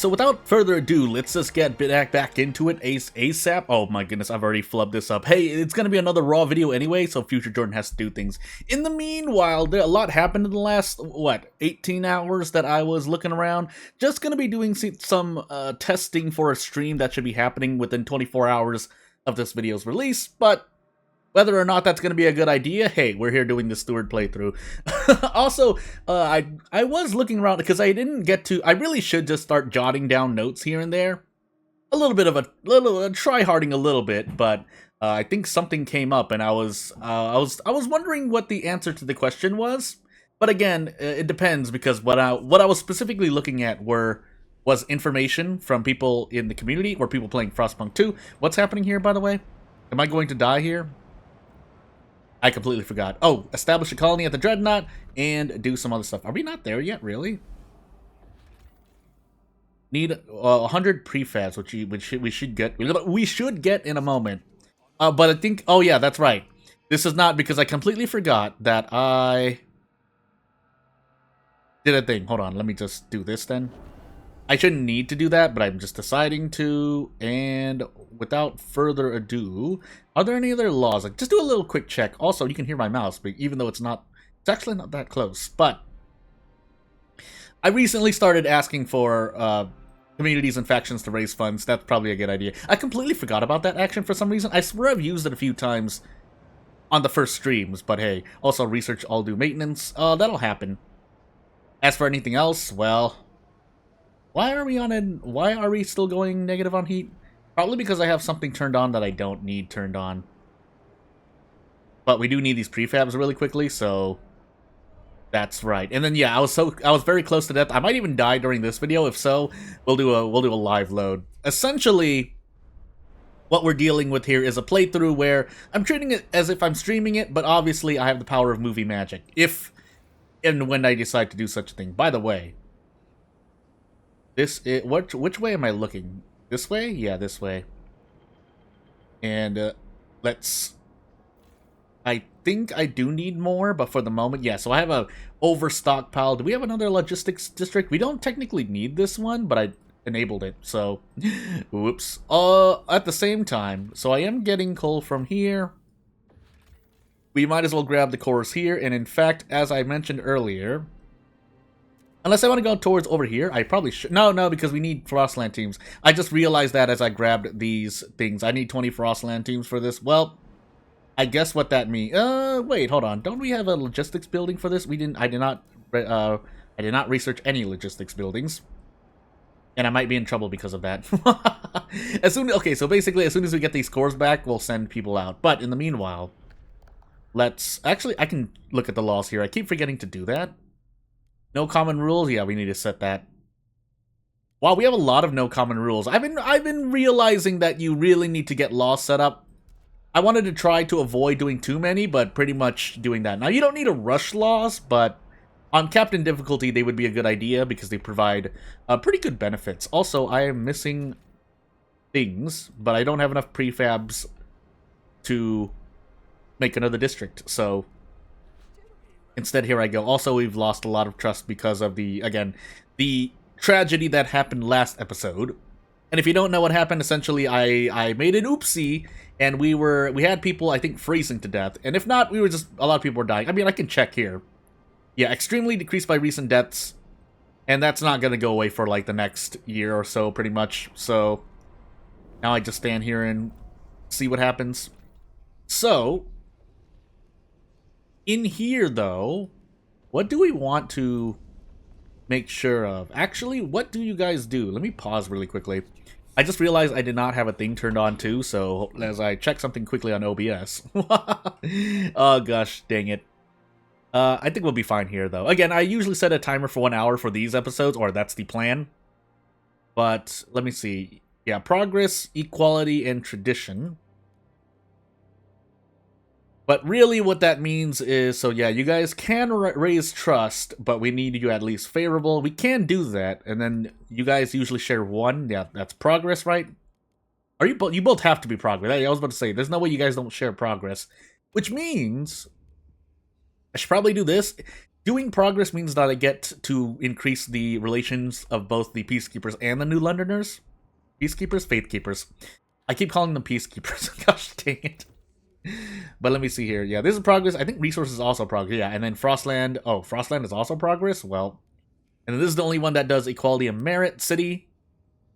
so without further ado, let's just get back into it ASAP. Oh my goodness, I've already flubbed this up. Hey, it's gonna be another Raw video anyway, so Future Jordan has to do things. In the meanwhile, a lot happened in the last, 18 hours that I was looking around. Just gonna be doing some testing for a stream that should be happening within 24 hours of this video's release, but whether or not that's going to be a good idea, hey, we're here doing the Steward playthrough. Also, I was looking around because I didn't get to. I really should just start jotting down notes here and there. A little bit of a try-harding a little bit, but I think something came up, and I was wondering what the answer to the question was. But again, it depends, because what I was specifically looking at was information from people in the community or people playing Frostpunk 2. What's happening here, by the way? Am I going to die here? I completely forgot. Oh, establish a colony at the Dreadnought and do some other stuff. Are we not there yet, really? Need 100 prefabs, which we should get. We should get in a moment. But I think, oh yeah, that's right. This is not, because I completely forgot that I did a thing. Hold on, let me just do this then. I shouldn't need to do that, but I'm just deciding to, and without further ado, are there any other laws? Like, just do a little quick check. Also, you can hear my mouse, but even though it's actually not that close. But I recently started asking for communities and factions to raise funds. That's probably a good idea. I completely forgot about that action for some reason. I swear I've used it a few times on the first streams, but hey, also research all due maintenance. That'll happen. As for anything else, well, why are we still going negative on heat? Probably because I have something turned on that I don't need turned on. But we do need these prefabs really quickly, so that's right. And then yeah, I was very close to death. I might even die during this video. If so, we'll do a live load. Essentially, what we're dealing with here is a playthrough where I'm treating it as if I'm streaming it, but obviously I have the power of movie magic. If and when I decide to do such a thing. By the way, which way am I looking? This way? Yeah, this way. And I think I do need more, but for the moment, yeah. So I have a overstock pile. Do we have another logistics district? We don't technically need this one, but I enabled it. So, whoops. At the same time, so I am getting coal from here. We might as well grab the cores here. And in fact, as I mentioned earlier, unless I want to go towards over here, I probably should. No, because we need Frostland teams. I just realized that as I grabbed these things. I need 20 Frostland teams for this. Well, I guess what that means. Wait, hold on. Don't we have a logistics building for this? I did not research any logistics buildings, and I might be in trouble because of that. Okay, so basically, as soon as we get these cores back, we'll send people out. But in the meanwhile, I can look at the laws here. I keep forgetting to do that. No common rules? Yeah, we need to set that. Wow, we have a lot of no common rules. I've been realizing that you really need to get laws set up. I wanted to try to avoid doing too many, but pretty much doing that. Now, you don't need to rush laws, but on Captain difficulty, they would be a good idea because they provide pretty good benefits. Also, I am missing things, but I don't have enough prefabs to make another district, so instead, here I go. Also, we've lost a lot of trust because of the tragedy that happened last episode. And if you don't know what happened, essentially, I made an oopsie, and we had people, I think, freezing to death. And if not, a lot of people were dying. I mean, I can check here. Yeah, extremely decreased by recent deaths. And that's not going to go away for, like, the next year or so, pretty much. So, now I just stand here and see what happens. So, in here, though, what do we want to make sure of? Actually, what do you guys do? Let me pause really quickly. I just realized I did not have a thing turned on, too, so as I check something quickly on OBS. Oh, gosh, dang it. I think we'll be fine here, though. Again, I usually set a timer for 1 hour for these episodes, or that's the plan. But, let me see. Yeah, progress, equality, and tradition. But really what that means is, so yeah, you guys can raise trust, but we need you at least favorable. We can do that, and then you guys usually share one. Yeah, that's progress, right? Are you both have to be progress. I was about to say, there's no way you guys don't share progress. Which means, I should probably do this. Doing progress means that I get to increase the relations of both the Peacekeepers and the New Londoners. Peacekeepers? Faithkeepers. I keep calling them Peacekeepers. Gosh dang it. But let me see here. Yeah, this is progress. I think resources is also progress. Yeah, and then Frostland. Oh, Frostland is also progress? Well, and this is the only one that does equality of merit, city.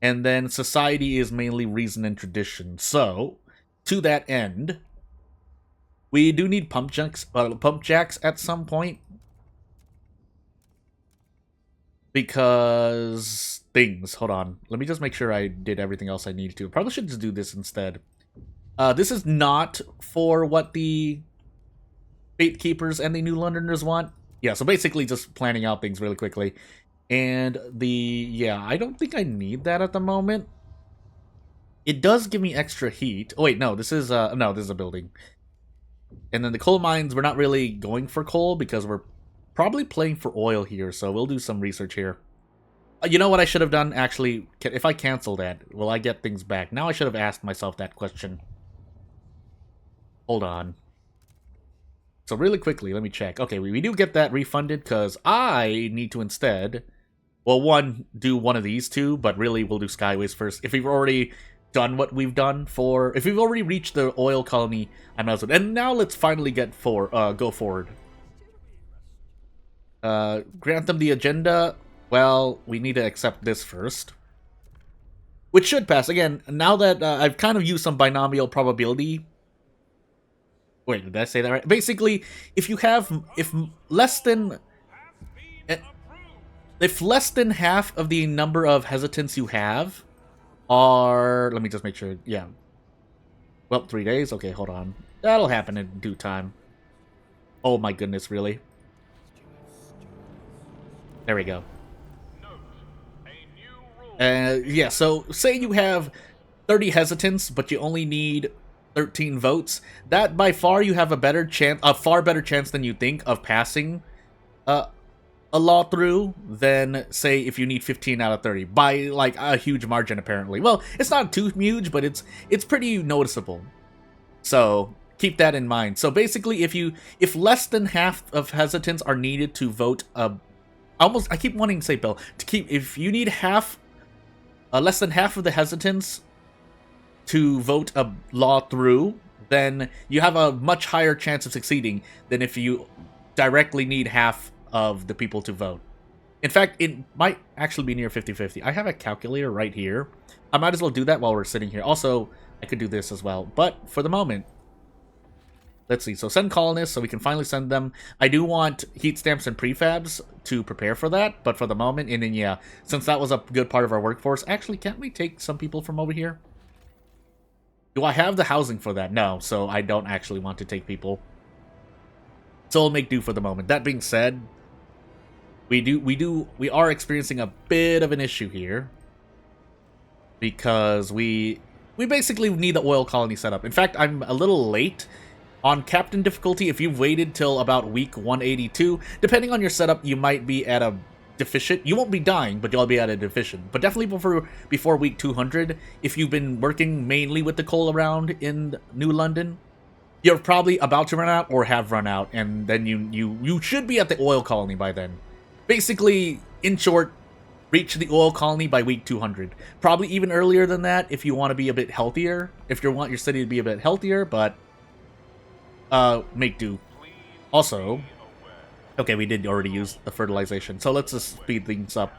And then society is mainly reason and tradition. So, to that end, we do need pump jacks at some point. Because things. Hold on. Let me just make sure I did everything else I needed to. Probably should just do this instead. This is not for what the Faithkeepers and the New Londoners want. Yeah, so basically just planning out things really quickly. And yeah, I don't think I need that at the moment. It does give me extra heat. Oh wait, no, this is a building. And then the coal mines, we're not really going for coal because we're probably playing for oil here, so we'll do some research here. You know what I should have done, actually? If I cancel that, will I get things back? Now I should have asked myself that question. Hold on. So really quickly, let me check. Okay, we do get that refunded because I need to instead... Well, do one of these two, but really we'll do Skyways first. If we've already done what we've done for... If we've already reached the oil colony, I might as well... And now let's finally go forward. Grant them the agenda. Well, we need to accept this first. Which should pass. Again, now that I've kind of used some binomial probability. Wait, did I say that right? Basically, if less than half of the number of hesitants you have are... Let me just make sure. Yeah. Well, 3 days. Okay, hold on. That'll happen in due time. Oh my goodness, really? There we go. Yeah, so say you have 30 hesitants, but you only need 13 votes. That by far you have a far better chance than you think of passing a law through than say if you need 15 out of 30 by like a huge margin apparently. Well, it's not too huge, but it's pretty noticeable. So keep that in mind. So basically, if less than half of hesitants are needed to vote I keep wanting to say Bill. If you need less than half of the hesitants to vote a law through, then you have a much higher chance of succeeding than if you directly need half of the people to vote. In fact, it might actually be near 50-50. I have a calculator right here. I might as well do that while we're sitting here. Also, I could do this as well. But for the moment, let's see. So send colonists so we can finally send them. I do want heat stamps and prefabs to prepare for that. But for the moment, and then yeah, since that was a good part of our workforce, actually, can't we take some people from over here? Do I have the housing for that? No, so I don't actually want to take people. So we'll make do for the moment. That being said, we are experiencing a bit of an issue here. Because we basically need the oil colony set up. In fact, I'm a little late. On Captain difficulty, if you've waited till about week 182, depending on your setup, you might be at a deficient. You won't be dying, but you'll be at a deficient. But definitely before week 200, if you've been working mainly with the coal around in New London, you're probably about to run out or have run out, and then you should be at the oil colony by then. Basically, in short, reach the oil colony by week 200. Probably even earlier than that if you want to be a bit healthier. If you want your city to be a bit healthier, but make do. Also, okay, we did already use the fertilization, so let's just speed things up.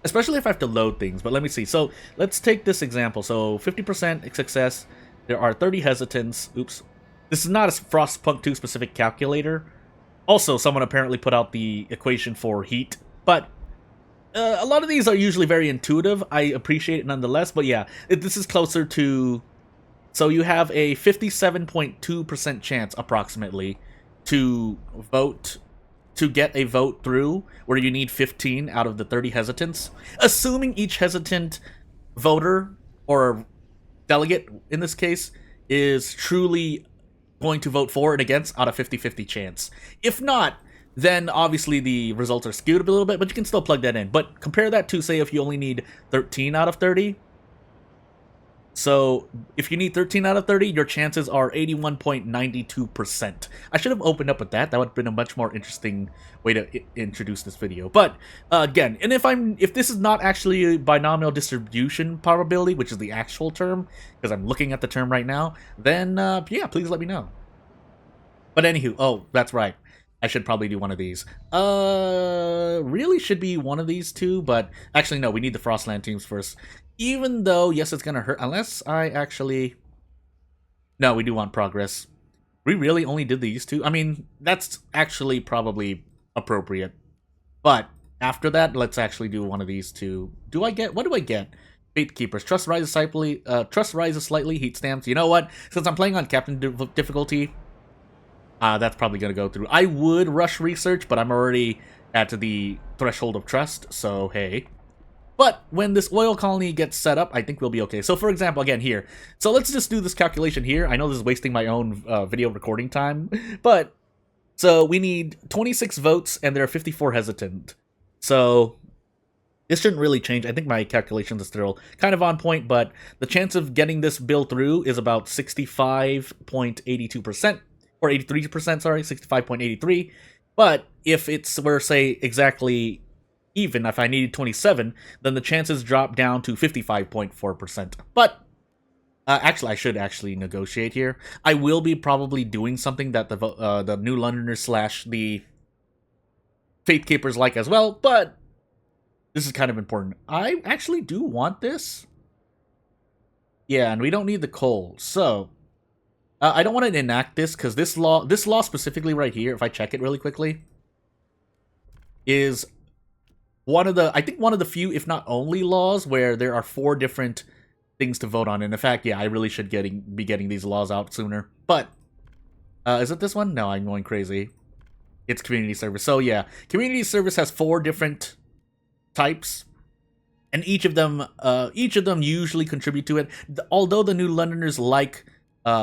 Especially if I have to load things, but let me see. So let's take this example. So 50% success. There are 30 hesitants. Oops. This is not a Frostpunk 2 specific calculator. Also, someone apparently put out the equation for heat, but a lot of these are usually very intuitive. I appreciate it nonetheless, but yeah, this is closer to... So you have a 57.2% chance, approximately, to get a vote through, where you need 15 out of the 30 hesitants. Assuming each hesitant voter, or delegate in this case, is truly going to vote for and against out of 50-50 chance. If not, then obviously the results are skewed a little bit, but you can still plug that in. But compare that to, say, if you only need 13 out of 30. So, if you need 13 out of 30, your chances are 81.92%. I should have opened up with that. That would have been a much more interesting way to introduce this video. But, again, and if this is not actually a binomial distribution probability, which is the actual term, because I'm looking at the term right now, then, yeah, please let me know. But anywho, oh, that's right. I should probably do one of these. Really should be one of these two, but actually no, we need the Frostland teams first. Even though, yes, it's gonna hurt, unless I actually... No, we do want progress. We really only did these two? I mean, that's actually probably appropriate. But after that, let's actually do one of these two. What do I get? Fate Keepers. Trust rises slightly, heat stamps. You know what? Since I'm playing on Captain difficulty, that's probably going to go through. I would rush research, but I'm already at the threshold of trust, so hey. But when this oil colony gets set up, I think we'll be okay. So for example, again here. So let's just do this calculation here. I know this is wasting my own video recording time, but... So we need 26 votes, and there are 54 hesitant. So this shouldn't really change. I think my calculations are still kind of on point, but the chance of getting this bill through is about 65.82%. Or 83%, sorry, 65.83. But if it's, we're say, exactly even, if I needed 27, then the chances drop down to 55.4%. But, actually, I should actually negotiate here. I will be probably doing something that the New Londoners / the Faith Keepers like as well, but this is kind of important. I actually do want this. Yeah, and we don't need the coal, so... I don't want to enact this, because this law specifically right here, if I check it really quickly, is one of the few, if not only, laws where there are 4 different things to vote on. And in fact, yeah, I really should be getting these laws out sooner. But, is it this one? No, I'm going crazy. It's community service. So yeah, community service has 4 different types. And each of them usually contribute to it. Although the New Londoners like...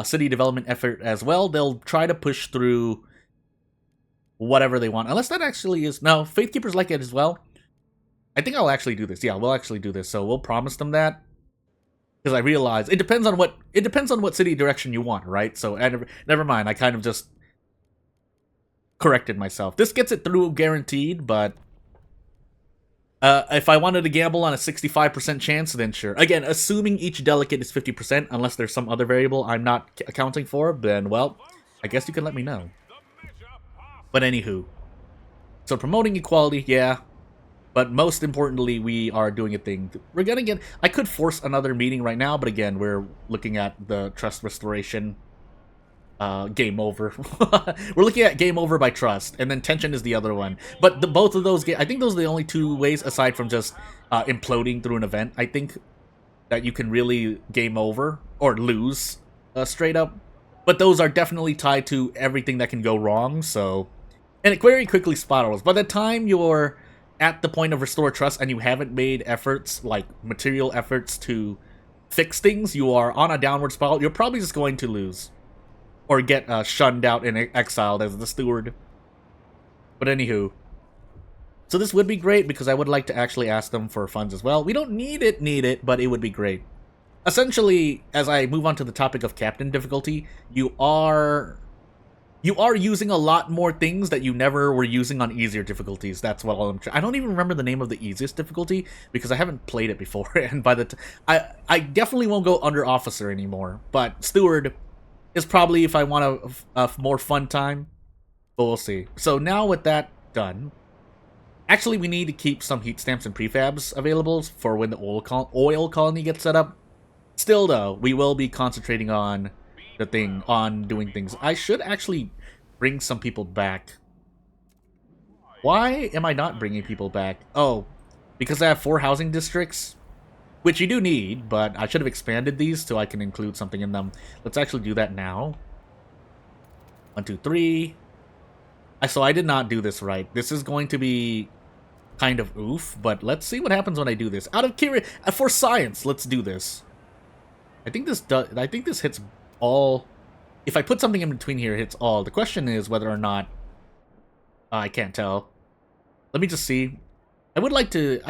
city development effort as well, they'll try to push through whatever they want. Unless that actually is... No, Faith Keepers like it as well. I think I'll actually do this. Yeah, we'll actually do this. So we'll promise them that. Because I realize it depends on what city direction you want, right? So never mind. I kind of just corrected myself. This gets it through guaranteed, but if I wanted to gamble on a 65% chance, then sure. Again, assuming each delegate is 50%, unless there's some other variable I'm not accounting for, then, well, I guess you can let me know. But anywho. So promoting equality, yeah. But most importantly, we are doing a thing. We're gonna get... I could force another meeting right now, but again, we're looking at the trust restoration. Game over. We're looking at game over by trust, and then tension is the other one. But both of those, I think those are the only 2 ways, aside from just imploding through an event, I think, that you can really game over, or lose, straight up. But those are definitely tied to everything that can go wrong, so... And it very quickly spirals. By the time you're at the point of restore trust, and you haven't made efforts, like material efforts to fix things, you are on a downward spiral, you're probably just going to lose. Or get shunned out and exiled as the steward. But anywho. So this would be great, because I would like to actually ask them for funds as well. We don't need it, but it would be great. Essentially, as I move on to the topic of captain difficulty, you are using a lot more things that you never were using on easier difficulties. That's what I'm I don't even remember the name of the easiest difficulty, because I haven't played it before. And by the I definitely won't go under officer anymore. But steward... is probably if I want a more fun time, but we'll see. So now with that done, actually we need to keep some heat stamps and prefabs available for when the oil colony gets set up. Still though, we will be concentrating on doing things. I should actually bring some people back. Why am I not bringing people back? Oh, because I have 4 housing districts? Which you do need, but I should have expanded these so I can include something in them. Let's actually do that now. 1, 2, 3. So I did not do this right. This is going to be kind of oof, but let's see what happens when I do this. Out of curiosity, for science, let's do this. I think this hits all. If I put something in between here, it hits all. The question is whether or not I can't tell. Let me just see. I would like to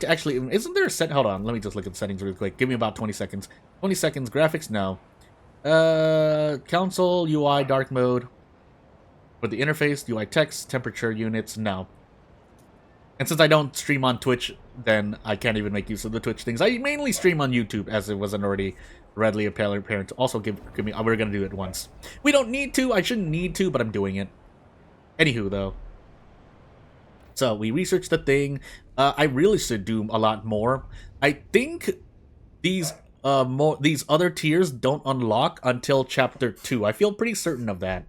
actually, isn't there a set, hold on, let me just look at the settings real quick. Give me about 20 seconds. 20 seconds, graphics, no. Console, UI, dark mode. For the interface, UI text, temperature units, no. And since I don't stream on Twitch, then I can't even make use of the Twitch things. I mainly stream on YouTube, as it wasn't already readily apparent. Also, give me, we're gonna do it once. We don't need to, I shouldn't need to, but I'm doing it. Anywho, though. So, we researched the thing. I really should do a lot more. I think these other tiers don't unlock until Chapter 2. I feel pretty certain of that.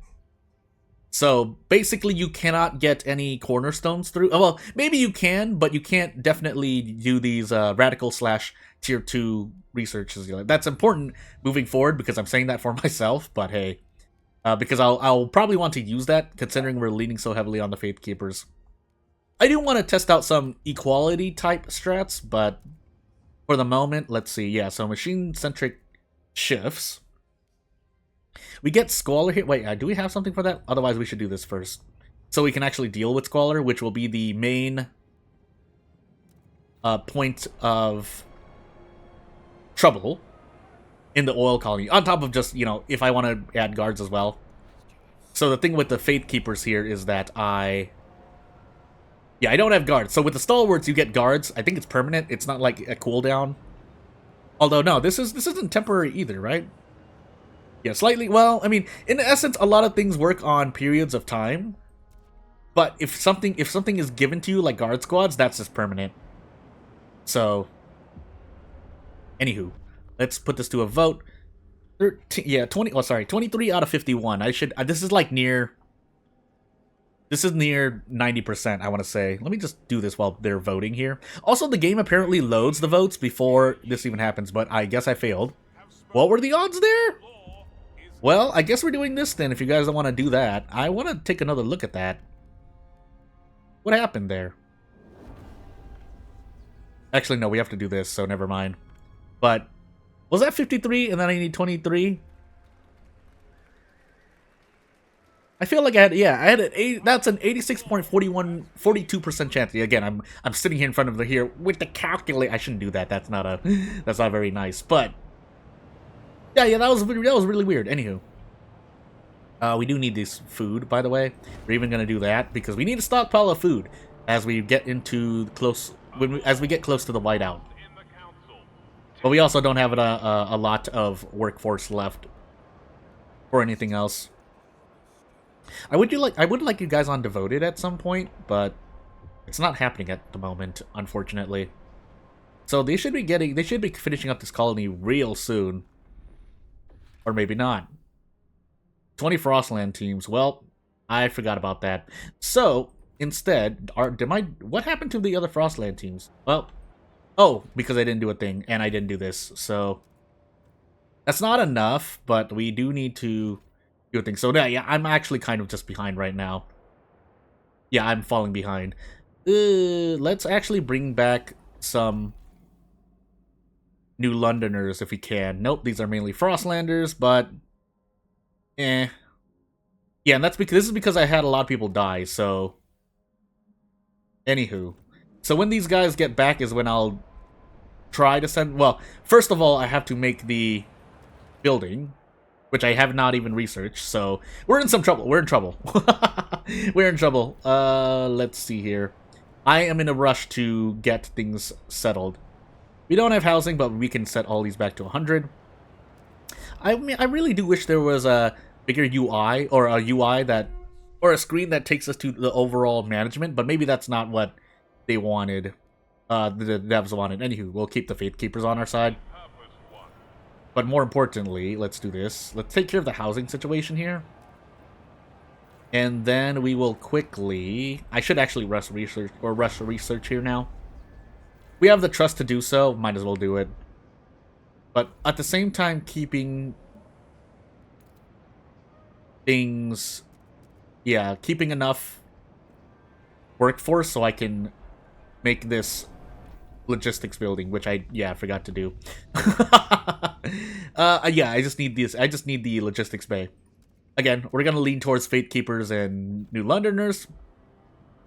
So, basically, you cannot get any cornerstones through. Well, maybe you can, but you can't definitely do these radical / tier 2 researches. That's important moving forward, because I'm saying that for myself, but hey. Because I'll probably want to use that, considering we're leaning so heavily on the Faith Keepers. I do want to test out some equality type strats, but for the moment, let's see. Yeah, so machine-centric shifts. We get Squalor here. Wait, do we have something for that? Otherwise, we should do this first. So we can actually deal with Squalor, which will be the main point of trouble in the oil colony. On top of just, if I want to add guards as well. So the thing with the Faith Keepers here is that I don't have guards. So with the Stalwarts, you get guards. I think it's permanent. It's not like a cooldown. Although, no, this isn't temporary either, right? Yeah, slightly. Well, I mean, in essence, a lot of things work on periods of time. But if something is given to you, like guard squads, that's just permanent. So, anywho, let's put this to a vote. 23 out of 51. This is like near... This is near 90%, I want to say. Let me just do this while they're voting here. Also, the game apparently loads the votes before this even happens, but I guess I failed. What were the odds there? Well, I guess we're doing this then, if you guys don't want to do that. I want to take another look at that. What happened there? Actually, no, we have to do this, so never mind. But, was that 53 and then I need 23? I feel like I had that's an 86.42% chance. Again, I'm sitting here in front of here with the calculator. I shouldn't do that. That's not very nice. But yeah, that was really weird. Anywho, we do need this food, by the way. We're even gonna do that because we need a stockpile of food as we get into as we get close to the whiteout. But we also don't have a lot of workforce left or anything else. I would like you guys on Devoted at some point, but it's not happening at the moment, unfortunately. So they should be finishing up this colony real soon. Or maybe not. 20 Frostland teams. Well, I forgot about that. So, instead, what happened to the other Frostland teams? Well, because I didn't do a thing, and I didn't do this, so that's not enough, but we do need to do a thing. So yeah, I'm actually kind of just behind right now. Yeah, I'm falling behind. Let's actually bring back some New Londoners if we can. Nope, these are mainly Frostlanders, but yeah, and this is because I had a lot of people die, so anywho. So when these guys get back is when I'll try to send... Well, first of all, I have to make the building, which I have not even researched, so we're in some trouble. We're in trouble. We're in trouble. Let's see here. I am in a rush to get things settled. We don't have housing, but we can set all these back to 100. I mean, I really do wish there was a bigger UI, or a UI that... Or a screen that takes us to the overall management, but maybe that's not what they wanted. The devs wanted. Anywho, we'll keep the Faith Keepers on our side. But more importantly, let's do this. Let's take care of the housing situation here. And then we will quickly... I should actually rush research here now. We have the trust to do so. Might as well do it. But at the same time, keeping things... Yeah, keeping enough workforce so I can make this logistics building, which I forgot to do. Yeah, I just need this. I just need the logistics bay. Again, we're gonna lean towards Faith Keepers and New Londoners,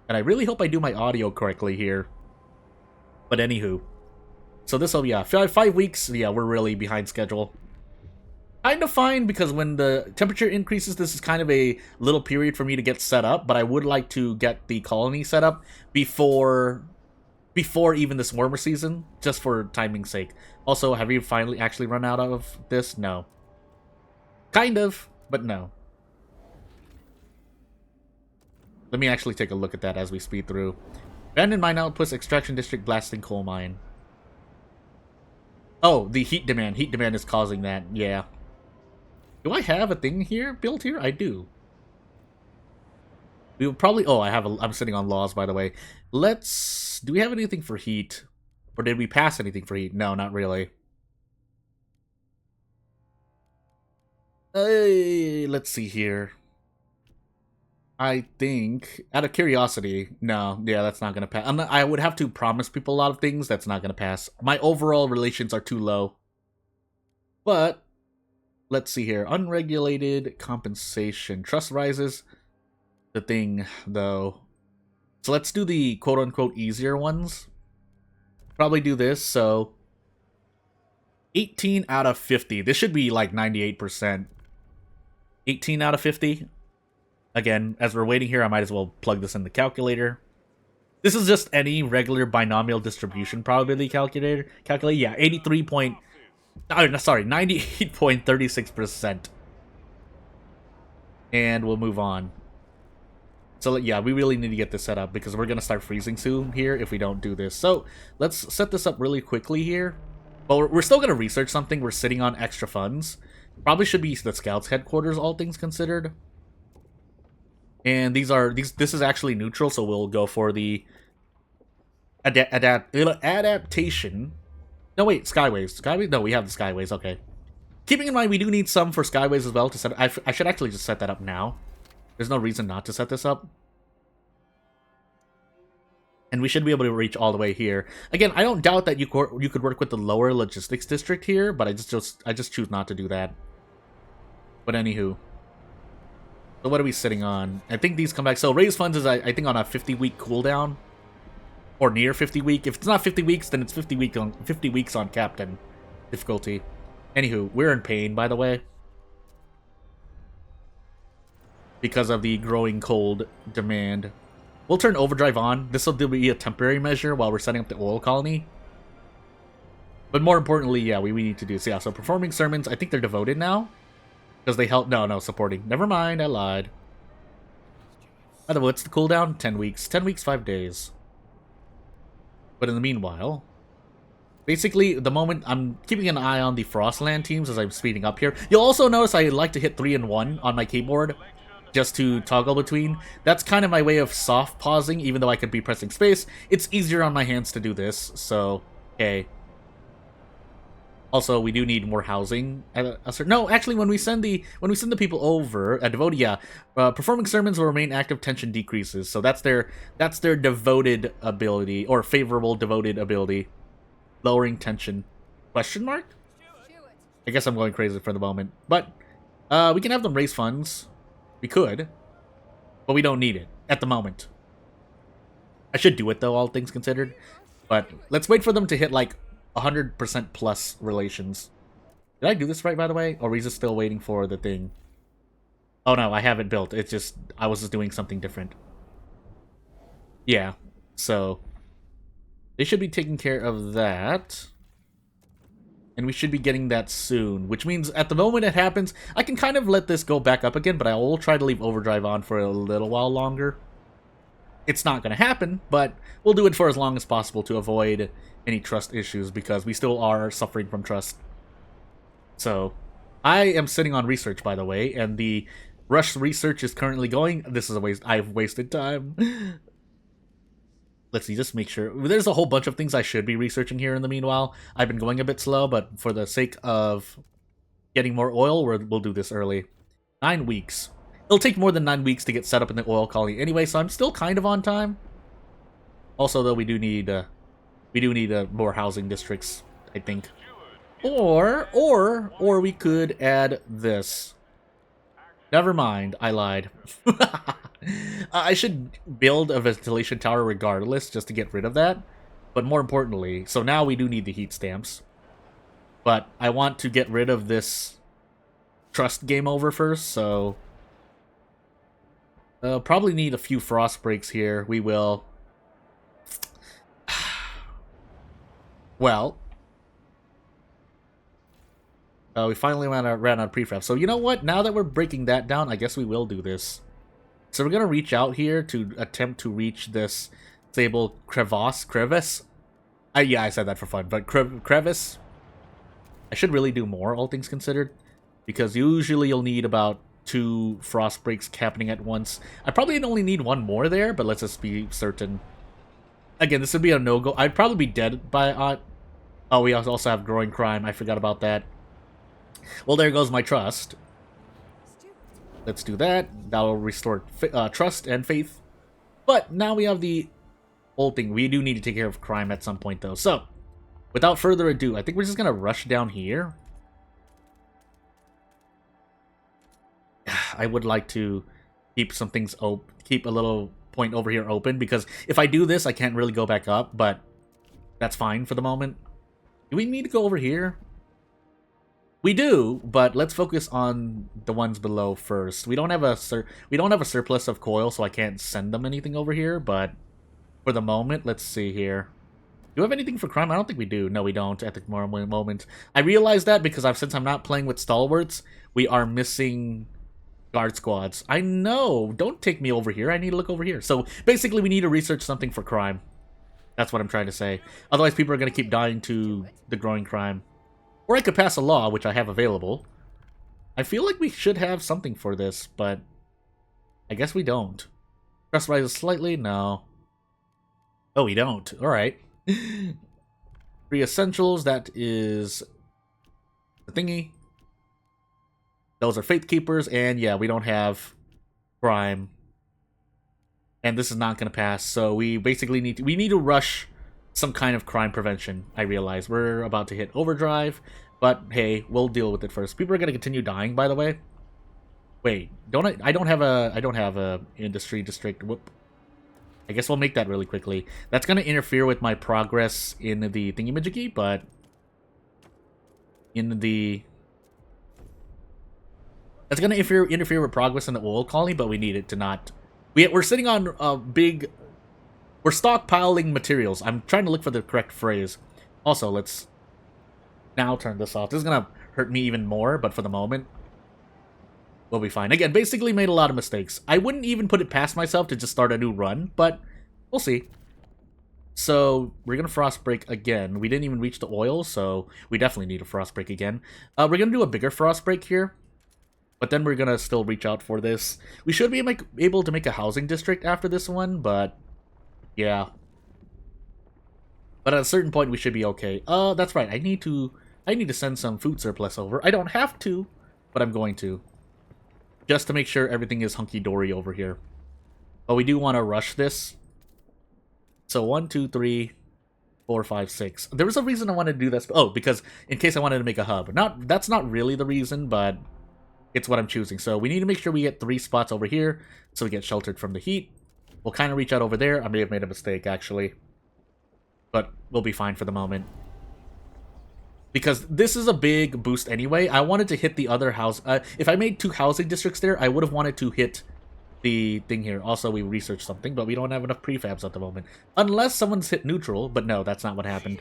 and I really hope I do my audio correctly here. But anywho. So this will be, yeah, 5 weeks. Yeah, we're really behind schedule. Kind of fine, because when the temperature increases, this is kind of a little period for me to get set up, but I would like to get the colony set up before even this warmer season, just for timing's sake. Also, have you finally actually run out of this? No. Kind of, but no. Let me actually take a look at that as we speed through. Abandoned mine outputs, extraction district, blasting coal mine. Oh, the heat demand. Heat demand is causing that, yeah. Do I have a thing here built here? I do. We will probably... Oh, I'm sitting on laws, by the way. Let's... Do we have anything for heat? Or did we pass anything for heat? No, not really. Let's see here. I think, out of curiosity, no, yeah, that's not going to pass. I would have to promise people a lot of things. That's not going to pass. My overall relations are too low. But... Let's see here. Unregulated compensation. Trust rises. The thing, though. So let's do the quote-unquote easier ones. Probably do this, so... 18 out of 50. This should be like 98%. 18 out of 50. Again, as we're waiting here, I might as well plug this in the calculator. This is just any regular binomial distribution probability calculator. Yeah, 98.36%. And we'll move on. So yeah, we really need to get this set up because we're going to start freezing soon here if we don't do this. So let's set this up really quickly here. But we're still going to research something. We're sitting on extra funds. Probably should be the Scouts headquarters, all things considered. And this is actually neutral, so we'll go for the adaptation. No, wait, Skyways. Skyways? No, we have the Skyways, okay. Keeping in mind, we do need some for Skyways as well to set... I should actually just set that up now. There's no reason not to set this up. And we should be able to reach all the way here. Again, I don't doubt that you could work with the lower logistics district here, but I just choose not to do that. But anywho. So what are we sitting on? I think these come back. So raise funds is, I think, on a 50-week cooldown. Or near 50 week. If it's not 50 weeks, then it's 50 weeks on captain difficulty. Anywho, we're in pain, by the way. Because of the growing cold demand. We'll turn overdrive on. This will be a temporary measure while we're setting up the oil colony. But more importantly, yeah, we need to do so. Yeah, so performing sermons, I think they're devoted now. Because they help... No, supporting. Never mind, I lied. By the way, what's the cooldown? 10 weeks. 10 weeks, 5 days. But in the meanwhile, basically, the moment I'm keeping an eye on the Frostland teams as I'm speeding up here. You'll also notice I like to hit 3 and 1 on my keyboard, just to toggle between. That's kind of my way of soft pausing, even though I could be pressing space. It's easier on my hands to do this, so, okay. Also, we do need more housing. No, actually, when we send the people over, devoted, yeah, performing sermons will remain active. Tension decreases, so that's their devoted ability or favorable devoted ability, lowering tension. Question mark? I guess I'm going crazy for the moment, but we can have them raise funds. We could, but we don't need it at the moment. I should do it though, all things considered. But let's wait for them to hit like 100% plus relations. Did I do this right, by the way? Or are we just still waiting for the thing? Oh no, I have it built. It's just, I was just doing something different. Yeah, so they should be taking care of that. And we should be getting that soon, which means at the moment it happens, I can kind of let this go back up again, but I will try to leave overdrive on for a little while longer. It's not going to happen, but we'll do it for as long as possible to avoid any trust issues, because we still are suffering from trust. So, I am sitting on research, by the way, and the rush research is currently going. This is a waste. I've wasted time. Let's see, just make sure. There's a whole bunch of things I should be researching here in the meanwhile. I've been going a bit slow, but for the sake of getting more oil, we'll do this early. 9 weeks. It'll take more than 9 weeks to get set up in the oil colony anyway, so I'm still kind of on time. Also, though, we do need more housing districts, I think. Or we could add this. Never mind, I lied. I should build a ventilation tower regardless, just to get rid of that. But more importantly, so now we do need the heat stamps. But I want to get rid of this trust game over first, so... probably need a few frost breaks here. We will. Well... we finally ran out of prefab. So you know what? Now that we're breaking that down, I guess we will do this. So we're going to reach out here to attempt to reach this stable crevice. Yeah, I said that for fun. But crevice, I should really do more, all things considered. Because usually you'll need about 2 frost breaks happening at once. I probably only need 1 more there, but let's just be certain. Again, this would be a no-go. I'd probably be dead by... oh, we also have growing crime. I forgot about that. Well, there goes my trust. Let's do that. That'll restore trust and faith. But now we have the old thing. We do need to take care of crime at some point, though. So, without further ado, I think we're just going to rush down here. I would like to keep some things open. Keep a little point over here open. Because if I do this, I can't really go back up. But that's fine for the moment. Do we need to go over here? We do, but let's focus on the ones below first. We don't have a surplus of coil, so I can't send them anything over here. But for the moment, let's see here. Do we have anything for crime? I don't think we do. No, we don't at the moment. I realize that because since I'm not playing with stalwarts, we are missing guard squads. I know. Don't take me over here. I need to look over here. So basically, we need to research something for crime. That's what I'm trying to say. Otherwise, people are going to keep dying to the growing crime. Or I could pass a law, which I have available. I feel like we should have something for this, but I guess we don't. Trust rises slightly? No. Oh, we don't. Alright. 3 essentials, that is the thingy. Those are faith keepers, and yeah, we don't have crime. And this is not going to pass, so we basically need to rush some kind of crime prevention. I realize we're about to hit overdrive, but hey, we'll deal with it first. People are going to continue dying, by the way. Wait, I don't have a industry district. Whoop. I guess we'll make that really quickly. That's going to interfere with my progress in the thingy-majiggy, but that's going to interfere with progress in the oil colony, but we need it to not. We're sitting on a big. We're stockpiling materials. I'm trying to look for the correct phrase. Also, let's now turn this off. This is going to hurt me even more, but for the moment, we'll be fine. Again, basically made a lot of mistakes. I wouldn't even put it past myself to just start a new run, but we'll see. So, we're going to frost break again. We didn't even reach the oil, so we definitely need a frost break again. We're going to do a bigger frost break here, but then we're going to still reach out for this. We should be able to make a housing district after this one, but yeah. But at a certain point, we should be okay. That's right. I need to send some food surplus over. I don't have to, but I'm going to. Just to make sure everything is hunky-dory over here. But we do want to rush this. So 1, 2, 3, 4, 5, 6. There was a reason I wanted to do this. Oh, because in case I wanted to make a hub. That's not really the reason, but it's what I'm choosing. So we need to make sure we get 3 spots over here so we get sheltered from the heat. We'll kind of reach out over there. I may have made a mistake, actually. But we'll be fine for the moment. Because this is a big boost anyway. I wanted to hit the other house. If I made 2 housing districts there, I would have wanted to hit the thing here. Also, we researched something, but we don't have enough prefabs at the moment. Unless someone's hit neutral, but no, that's not what happened.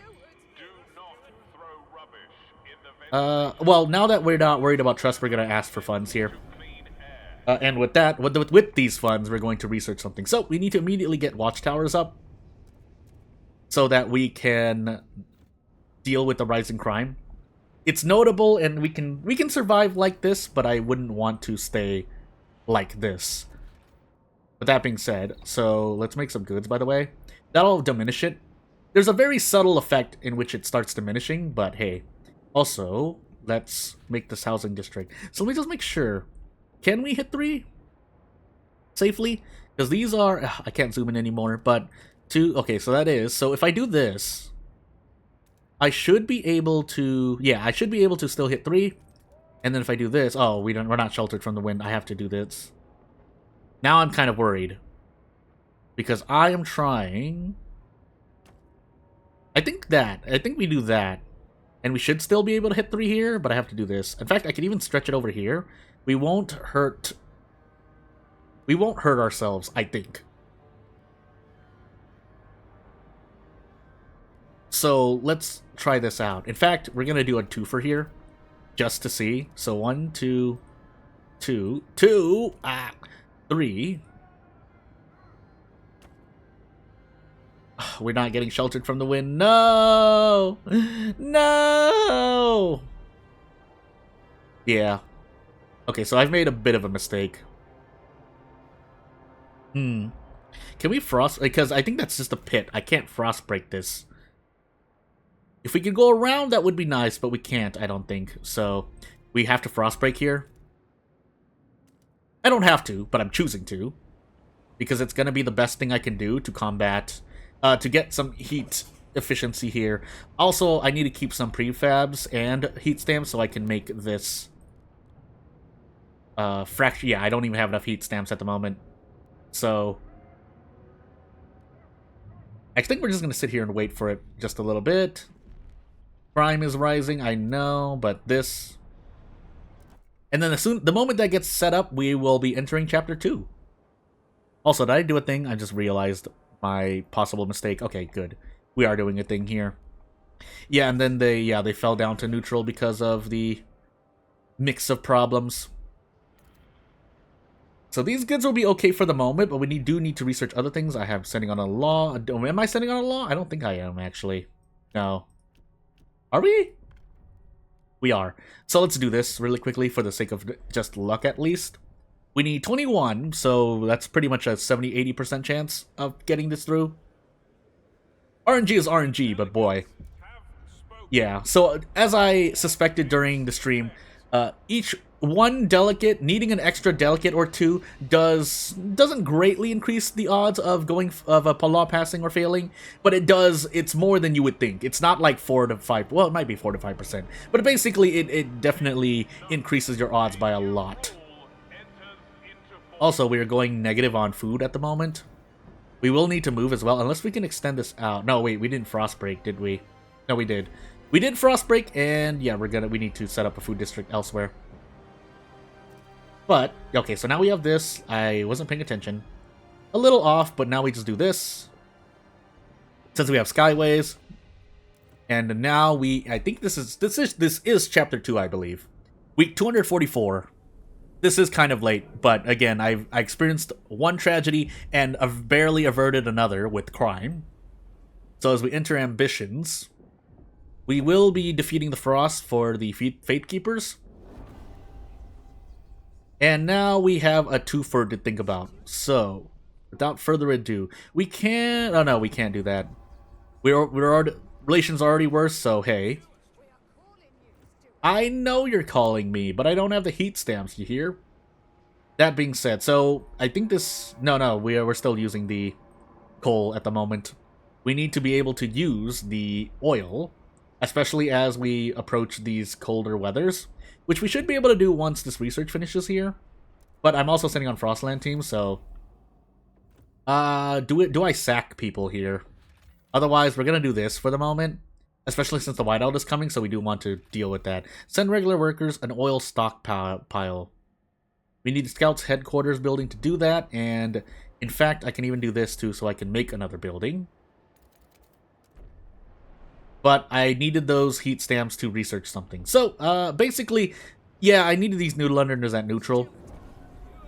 Well, now that we're not worried about trust, we're going to ask for funds here. And with that, with these funds, we're going to research something. So, we need to immediately get watchtowers up so that we can deal with the rising crime. It's notable, and we can survive like this, but I wouldn't want to stay like this. With that being said, so let's make some goods, by the way. That'll diminish it. There's a very subtle effect in which it starts diminishing, but hey. Also, let's make this housing district. So let me just make sure. Can we hit 3 safely? Because these are... I can't zoom in anymore, but 2... Okay, so that is... So if I do this, I should be able to... Yeah, I should be able to still hit 3. And then if I do this... Oh, we're not sheltered from the wind. I have to do this. Now I'm kind of worried. Because I am trying... I think we do that. And we should still be able to hit 3 here, but I have to do this. In fact, I can even stretch it over here. We won't hurt ourselves, I think. So let's try this out. In fact, we're gonna do a twofer here, just to see. So 1, 2, 2, 2, 3. We're not getting sheltered from the wind. No! No! Yeah. Okay, so I've made a bit of a mistake. Can we frost... Because I think that's just a pit. I can't frost break this. If we could go around, that would be nice, but we can't, I don't think. So, we have to frost break here. I don't have to, but I'm choosing to. Because it's going to be the best thing I can do to combat... to get some heat efficiency here. Also, I need to keep some prefabs and heat stamps so I can make this... fracture... Yeah, I don't even have enough heat stamps at the moment. So... I think we're just going to sit here and wait for it just a little bit. Crime is rising, I know, but this... And then the moment that gets set up, we will be entering Chapter 2. Also, did I do a thing? I just realized my possible mistake. Okay, good. We are doing a thing here. Yeah, and then they fell down to neutral because of the mix of problems. So these goods will be okay for the moment, but we do need to research other things. I have sending on a law. Am I sending on a law? I don't think I am, actually. No. Are we? We are. So let's do this really quickly for the sake of just luck, at least. We need 21, so that's pretty much a 70-80% chance of getting this through. RNG is RNG, but boy. Yeah, so as I suspected during the stream, each one delegate, needing an extra delegate or two, doesn't greatly increase the odds of a law passing or failing, but it's more than you would think. It's not like 4 to 5, well, it might be 4 to 5%, but basically it definitely increases your odds by a lot. Also, we are going negative on food at the moment. We will need to move as well, unless we can extend this out. No, wait, we didn't frost break, did we? No, we did. We did frost break, and yeah, we need to set up a food district elsewhere. But, okay, so now we have this. I wasn't paying attention. A little off, but now we just do this. Since we have skyways. And now I think this is chapter 2, I believe. Week 244. This is kind of late, but again, I experienced one tragedy and I've barely averted another with crime. So as we enter ambitions, we will be defeating the Frost for the Fate Keepers. And now we have a twofer to think about. So, without further ado, we can... Oh no, we can't do that. Relations are already worse, so hey. I know you're calling me, but I don't have the heat stamps, you hear? That being said, so I think this... No, we're still using the coal at the moment. We need to be able to use the oil, especially as we approach these colder weathers, which we should be able to do once this research finishes here. But I'm also sending on Frostland teams, so... Do I sack people here? Otherwise, we're gonna do this for the moment. Especially since the whiteout is coming, so we do want to deal with that. Send regular workers an oil stockpile. We need Scouts headquarters building to do that, and in fact, I can even do this too, so I can make another building. But I needed those heat stamps to research something. So, basically, yeah, I needed these new Londoners at neutral.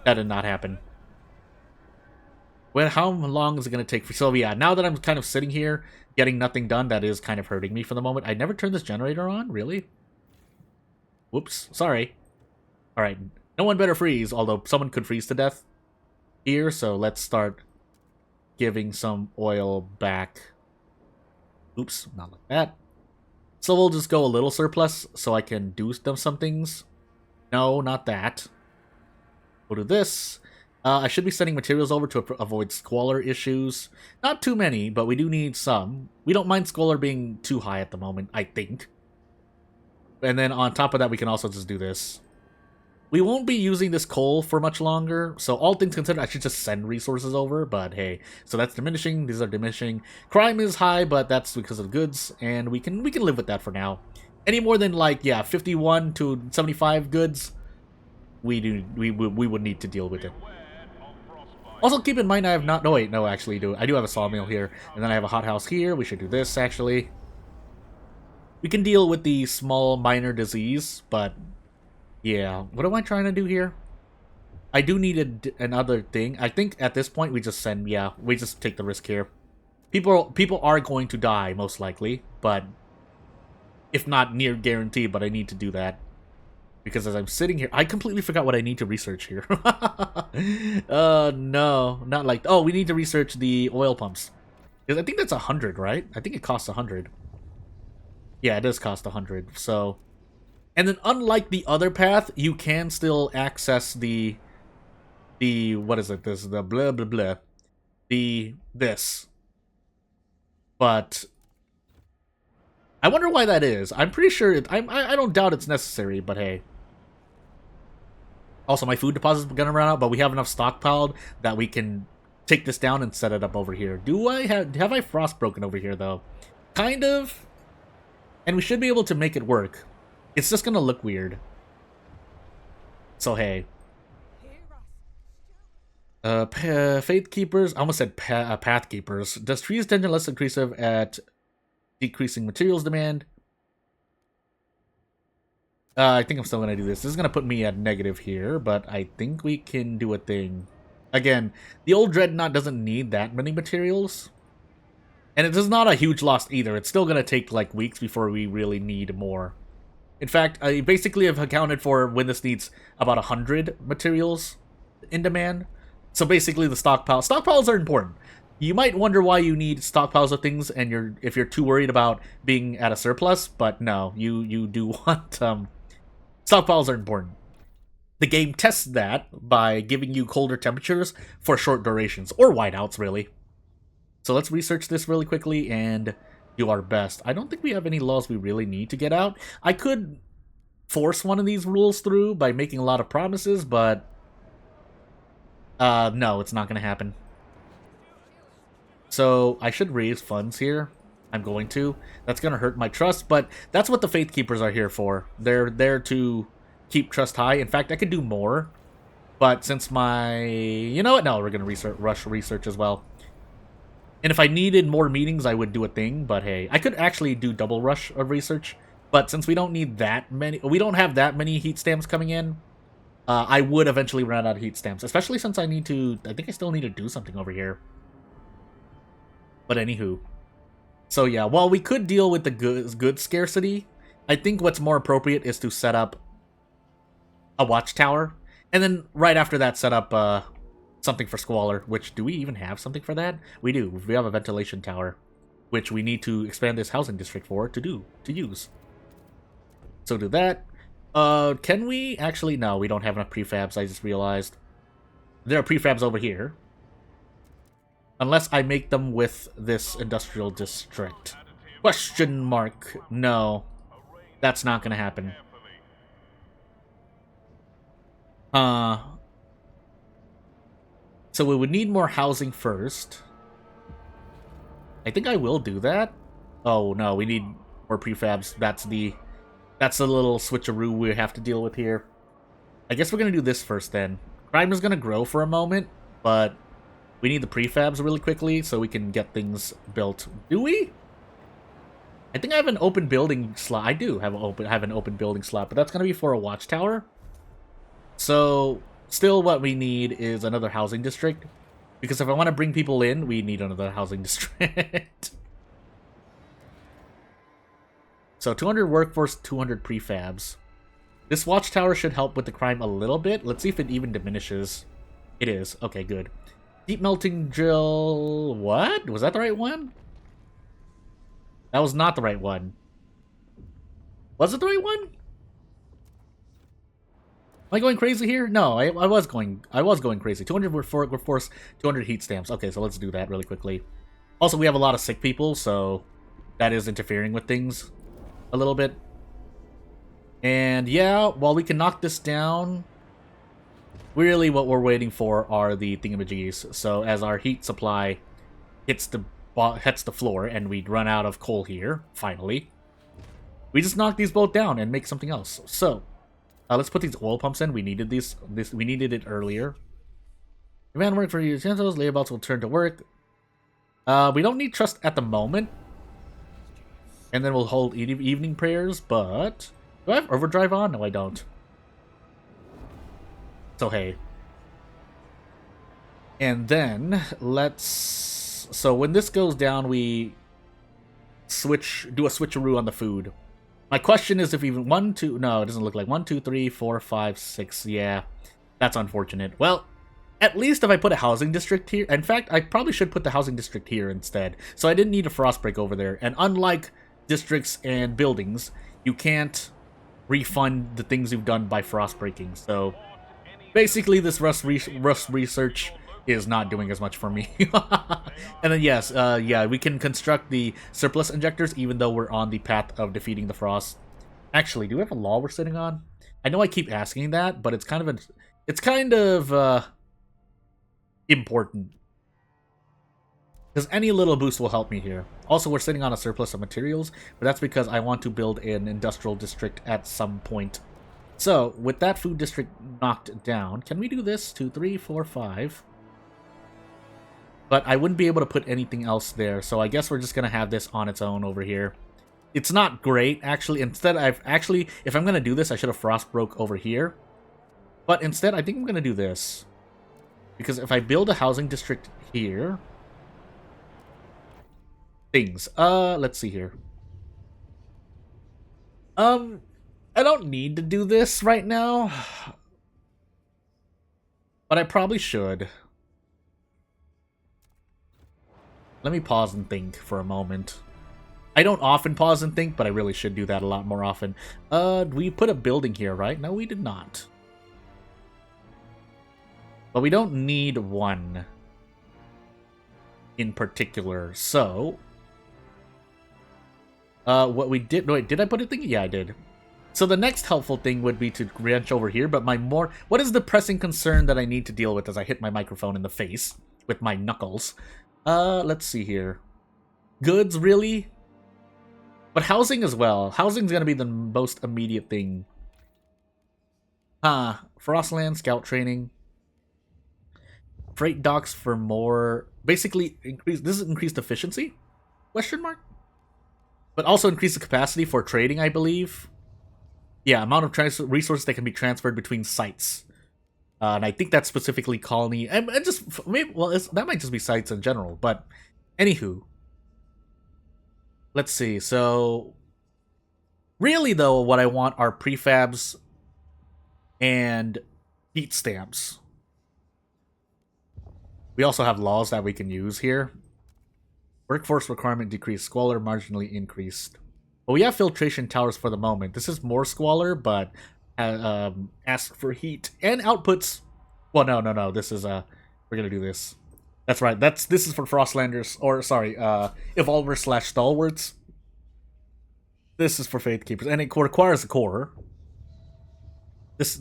That did not happen. Well, how long is it going to take for... So, yeah, now that I'm kind of sitting here, getting nothing done, that is kind of hurting me for the moment. I never turned this generator on? Really? Whoops. Sorry. Alright. No one better freeze, although someone could freeze to death here, so let's start giving some oil back. Oops, not like that. So we'll just go a little surplus so I can do some things. No, not that. We'll do this. I should be sending materials over to avoid squalor issues. Not too many, but we do need some. We don't mind squalor being too high at the moment, I think. And then on top of that, we can also just do this. We won't be using this coal for much longer, so all things considered, I should just send resources over, but hey. So that's diminishing, these are diminishing. Crime is high, but that's because of goods, and we can live with that for now. Any more than, like, yeah, 51 to 75 goods, we would need to deal with it. Also, keep in mind I have not... No, wait, no, actually, I do have a sawmill here, and then I have a hothouse here. We should do this, actually. We can deal with the small minor disease, but... yeah, what am I trying to do here? I do need another thing. I think at this point we just send, yeah, we just take the risk here. People are going to die, most likely, but if not near guaranteed, but I need to do that. Because as I'm sitting here, I completely forgot what I need to research here. No, not like, oh, we need to research the oil pumps. Because I think that's 100, right? I think it costs 100. Yeah, it does cost 100, so... and then unlike the other path, you can still access the what is it? The blah blah blah. This. But I wonder why that is. I'm pretty sure I don't doubt it's necessary, but hey. Also, my food deposit's gonna run out, but we have enough stockpiled that we can take this down and set it up over here. Have I frost broken over here though? Kind of. And we should be able to make it work. It's just gonna look weird. So hey. Faith Keepers. I almost said Path Keepers. Does trees tend to less aggressive at decreasing materials demand? I think I'm still gonna do this. This is gonna put me at negative here, but I think we can do a thing. Again, the old Dreadnought doesn't need that many materials. And it is not a huge loss either. It's still gonna take like weeks before we really need more. In fact, I basically have accounted for when this needs about 100 materials in demand. So basically the stockpiles are important. You might wonder why you need stockpiles of things and if you're too worried about being at a surplus, but no, you do want stockpiles are important. The game tests that by giving you colder temperatures for short durations, or whiteouts really. So let's research this really quickly and do our best. I don't think we have any laws we really need to get out. I could force one of these rules through by making a lot of promises, but no, it's not going to happen. So I should raise funds here. I'm going to. That's going to hurt my trust, but that's what the Faith Keepers are here for. They're there to keep trust high. In fact, I could do more, but since you know what? No, we're going to rush research as well. And if I needed more meetings, I would do a thing, but hey, I could actually do double rush of research, but since we don't need that many, we don't have that many heat stamps coming in, I would eventually run out of heat stamps, especially since I think I still need to do something over here. But anywho. So yeah, while we could deal with the good scarcity, I think what's more appropriate is to set up a watchtower, and then right after that set up something for squalor, which, do we even have something for that? We do. We have a ventilation tower, which we need to expand this housing district to use. So do that. Can we actually? No, we don't have enough prefabs, I just realized. There are prefabs over here. Unless I make them with this industrial district. Question mark. No. That's not gonna happen. So we would need more housing first. I think I will do that. Oh no, we need more prefabs. That's the little switcheroo we have to deal with here. I guess we're gonna do this first then. Crime is gonna grow for a moment, but we need the prefabs really quickly so we can get things built. Do we? I think I have an open building slot. I do have an open building slot, but that's gonna be for a watchtower. So still what we need is another housing district. Because if I want to bring people in, we need another housing district. So 200 workforce, 200 prefabs. This watchtower should help with the crime a little bit. Let's see if it even diminishes. It is. Okay, good. Deep melting drill... What? Was that the right one? That was not the right one. Was it the right one? Am I going crazy here? No, I was going crazy. 200 workforce, 200 heat stamps. Okay, so let's do that really quickly. Also, we have a lot of sick people, so that is interfering with things a little bit. And yeah, while we can knock this down, Really, what we're waiting for are the thingamajiggies. So as our heat supply hits the floor, and we run out of coal here, finally, we just knock these both down and make something else. So let's put these oil pumps in. We needed these. We needed it earlier. Command work for utensils. Layabouts will turn to work. We don't need trust at the moment. And then we'll hold evening prayers, but... Do I have overdrive on? No, I don't. So, hey. And then, let's... So, when this goes down, we do a switcheroo on the food. My question is if even 1, 2... No, it doesn't look like 1, 2, 3, 4, 5, 6. Yeah, that's unfortunate. Well, at least if I put a housing district here... In fact, I probably should put the housing district here instead. So, I didn't need a frost break over there. And unlike districts and buildings, you can't refund the things you've done by frost breaking. So basically this rust research is not doing as much for me. And then yes, yeah, we can construct the surplus injectors even though we're on the path of defeating the frost. Actually, do we have a law we're sitting on? I know I keep asking that, but it's kind of important. Because any little boost will help me here. Also, we're sitting on a surplus of materials, but that's because I want to build an industrial district at some point. So, with that food district knocked down, can we do this? 2, 3, 4, 5. But I wouldn't be able to put anything else there, so I guess we're just going to have this on its own over here. It's not great, actually. Instead, if I'm going to do this, I should have frost broke over here. But instead, I think I'm going to do this. Because if I build a housing district here... Things. Let's see here. I don't need to do this right now. But I probably should. Let me pause and think for a moment. I don't often pause and think, but I really should do that a lot more often. We put a building here, right? No, we did not. But we don't need one in particular, so... what we did... Wait, did I put a thing? Yeah, I did. So the next helpful thing would be to wrench over here, but what is the pressing concern that I need to deal with as I hit my microphone in the face with my knuckles? Let's see here. Goods, really? But housing as well. Housing's gonna be the most immediate thing. Frostland, scout training. Freight docks for more... Basically, this is increased efficiency? Question mark? But also increase the capacity for trading, I believe. Yeah, amount of resources that can be transferred between sites. And I think that's specifically colony. And just maybe, well, that might just be sites in general. But anywho, let's see. So really, though, what I want are prefabs and heat stamps. We also have laws that we can use here. Workforce requirement decreased. Squalor marginally increased. But we have filtration towers for the moment. This is more squalor, but ask for heat and outputs. Well, no. This is we're gonna do this. That's right. This is for Frostlanders, or sorry, Evolvers / Stalwarts. This is for Faith Keepers, and it requires a core.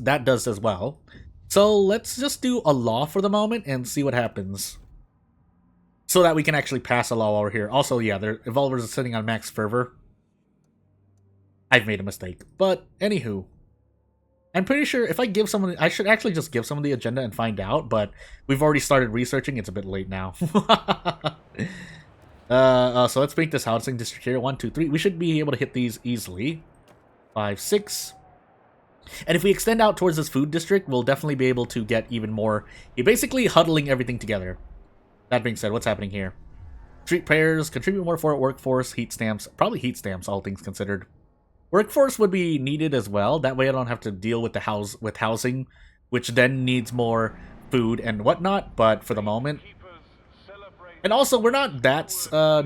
That does as well. So let's just do a law for the moment and see what happens. So that we can actually pass a law over here. Also, yeah, their Evolvers are sitting on max fervor. I've made a mistake. But, anywho. I'm pretty sure if I give someone... I should actually just give someone the agenda and find out, but we've already started researching. It's a bit late now. So let's make this housing district here. 1, 2, 3. We should be able to hit these easily. 5, 6. And if we extend out towards this food district, we'll definitely be able to get even more... You're basically huddling everything together. That being said, what's happening here? Street prayers, contribute more for workforce, heat stamps. Probably heat stamps, all things considered. Workforce would be needed as well. That way I don't have to deal with housing, which then needs more food and whatnot, but for the moment... And also, we're not that